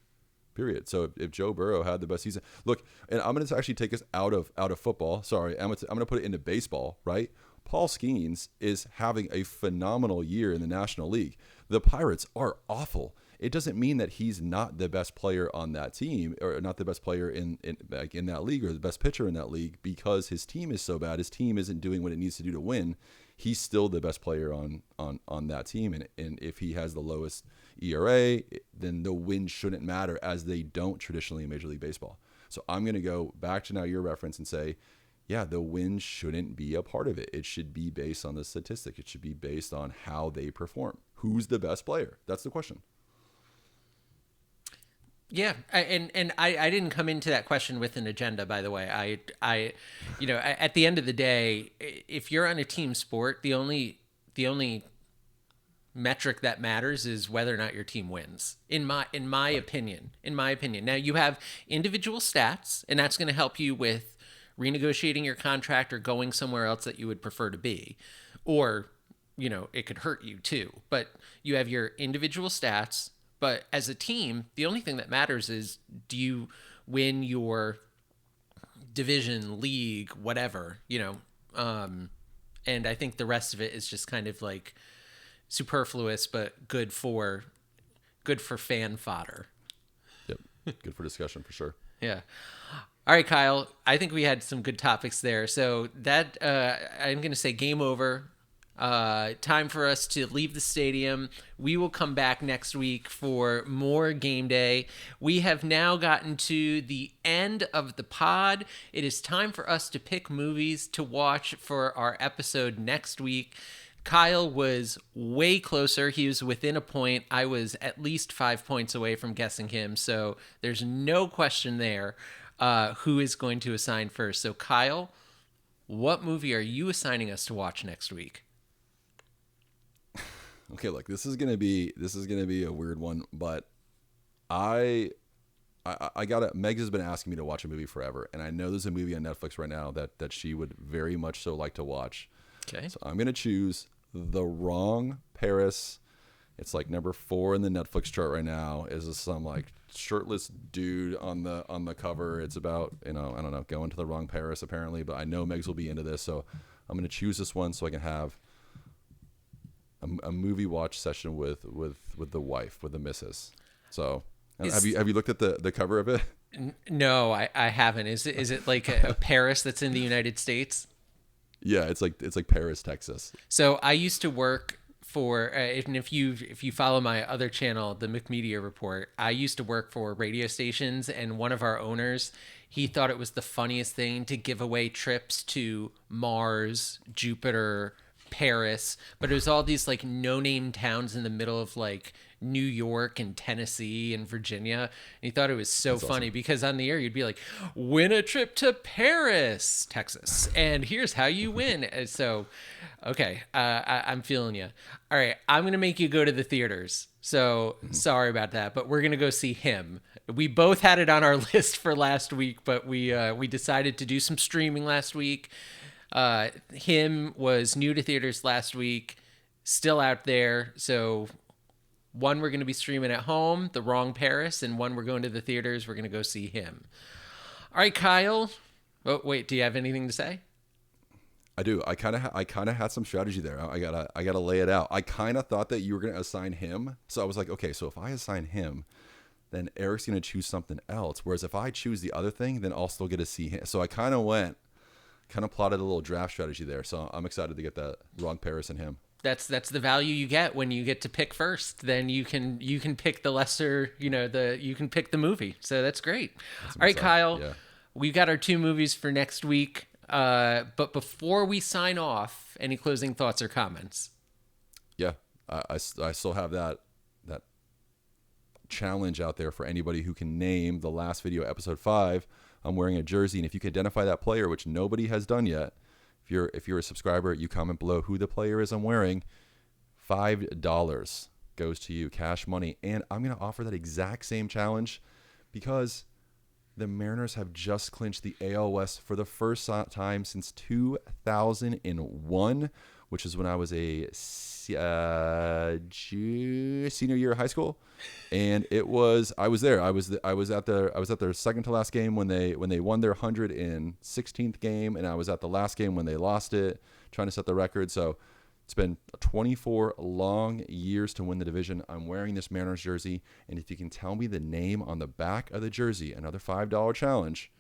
period. So if Joe Burrow had the best season, look, and I'm going to actually take us out of football. Sorry, I'm going to put it into baseball, right? Paul Skeens is having a phenomenal year in the National League. The Pirates are awful. It doesn't mean that he's not the best player on that team, or not the best player in that league, or the best pitcher in that league, because his team is so bad. His team isn't doing what it needs to do to win. he's still the best player on that team. And if he has the lowest ERA, then the wins shouldn't matter, as they don't traditionally in Major League Baseball. So I'm going to go back to now your reference and say, yeah, the win shouldn't be a part of it. It should be based on the statistic. It should be based on how they perform. Who's the best player? That's the question. Yeah, and I didn't come into that question with an agenda, by the way. At the end of the day, if you're on a team sport, the only metric that matters is whether or not your team wins. In my opinion. Now you have individual stats, and that's going to help you with renegotiating your contract or going somewhere else that you would prefer to be, or it could hurt you too. But you have your individual stats. But as a team, the only thing that matters is, do you win your division, league, whatever, and I think the rest of it is just kind of like superfluous, but good for fan fodder. Yep. Good for discussion for sure. Yeah. All right, Kyle, I think we had some good topics there. So that I'm going to say game over. Time for us to leave the stadium. We will come back next week for more game day. We have now gotten to the end of the pod. It is time for us to pick movies to watch for our episode next week. Kyle was way closer. He was within a point. I was at least 5 points away from guessing him. So there's no question there who is going to assign first. So Kyle, what movie are you assigning us to watch next week? Okay, look, this is gonna be a weird one, but I gotta. Meg has been asking me to watch a movie forever, and I know there's a movie on Netflix right now that she would very much so like to watch. Okay, so I'm gonna choose The Wrong Paris. It's like number 4 in the Netflix chart right now. Is some like shirtless dude on the cover. It's about I don't know, going to the wrong Paris apparently, but I know Megs will be into this, so I'm gonna choose this one so I can have a movie watch session with the wife, with the missus. So have you looked at the cover of it? No, I haven't. Is it like a Paris that's in the United States? Yeah, it's like Paris, Texas. So I used to work for, and if you follow my other channel, the McMedia Report, I used to work for radio stations, and one of our owners, he thought it was the funniest thing to give away trips to Mars, Jupiter, Paris, but it was all these like no-name towns in the middle of like New York and Tennessee and Virginia. And he thought it was so funny awesome. Because on the air you'd be like, win a trip to Paris, Texas, and here's how you win. And so, okay, I'm feeling you. All right, I'm gonna make you go to the theaters. So sorry about that, but we're gonna go see Him. We both had it on our list for last week, but we decided to do some streaming last week. Him was new to theaters last week, still out there. So one we're going to be streaming at home, The Wrong Paris, and one we're going to the theaters. We're going to go see Him. All right, Kyle. Oh, wait, do you have anything to say? I do. I kind of had some strategy there. I gotta lay it out. I kind of thought that you were going to assign Him. So I was like, okay, so if I assign Him, then Eric's going to choose something else. Whereas if I choose the other thing, then I'll still get to see Him. So I kind of plotted a little draft strategy there. So I'm excited to get that Wrong Paris and Him. That's the value you get when you get to pick first. Then you can pick the lesser, you can pick the movie. So that's great. All right, Kyle, yeah. We've got our 2 movies for next week. But before we sign off, any closing thoughts or comments? Yeah, I still have that challenge out there for anybody who can name the last video, episode 5. I'm wearing a jersey, and if you can identify that player, which nobody has done yet, if you're a subscriber, you comment below who the player is I'm wearing. $5 goes to you, cash money, and I'm going to offer that exact same challenge because the Mariners have just clinched the AL West for the first time since 2001, which is when I was a senior year of high school, and I was there. I was at their second to last game when they won their 116th game, and I was at the last game when they lost it, trying to set the record. So it's been 24 long years to win the division. I'm wearing this Mariners jersey, and if you can tell me the name on the back of the jersey, another $5 challenge,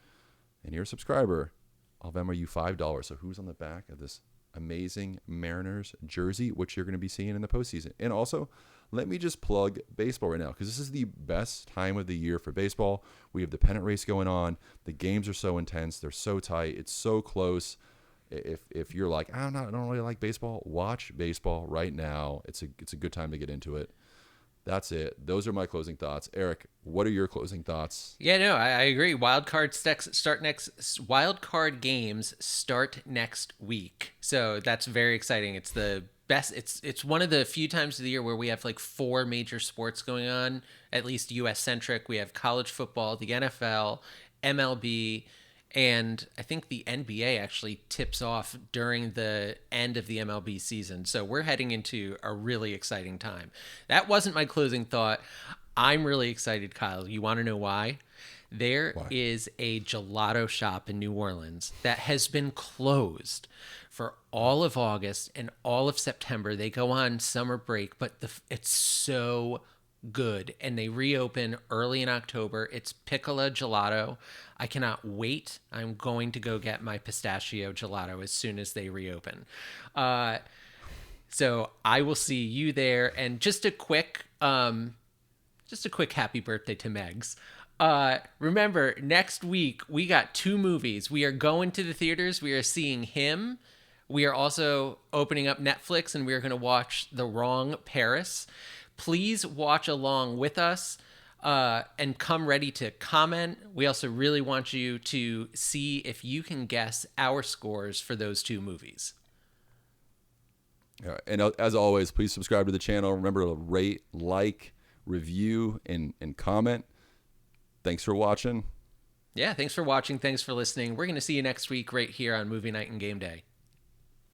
and you're a subscriber, I'll Venmo you $5. So who's on the back of this amazing Mariners jersey, which you're going to be seeing in the postseason. And also, let me just plug baseball right now because this is the best time of the year for baseball. We have the pennant race going on. The games are so intense. They're so tight. It's so close. If you're like, I don't really like baseball, watch baseball right now. It's a good time to get into it. That's it. Those are my closing thoughts. Eric, what are your closing thoughts? Yeah, no, I agree. Wild card games start next week, so that's very exciting. It's the best. It's one of the few times of the year where we have like four major sports going on, at least U.S. centric. We have college football, the NFL, MLB, and I think the NBA actually tips off during the end of the MLB season. So we're heading into a really exciting time. That wasn't my closing thought. I'm really excited, Kyle. You want to know why? There Why? is a gelato shop in New Orleans that has been closed for all of August and all of September. They go on summer break, but it's so good, and they reopen early in October. It's Piccola Gelato. I cannot wait. I'm going to go get my pistachio gelato as soon as they reopen. So I will see you there. And just a quick happy birthday to Megs. Remember, next week we got two movies. We are going to the theaters. We are seeing Him. We are also opening up Netflix, and we are going to watch The Wrong Paris. Please watch along with us and come ready to comment. We also really want you to see if you can guess our scores for those two movies. And as always, please subscribe to the channel. Remember to rate, like, review, and comment. Thanks for watching. Yeah, thanks for watching. Thanks for listening. We're going to see you next week right here on Movie Night and Game Day.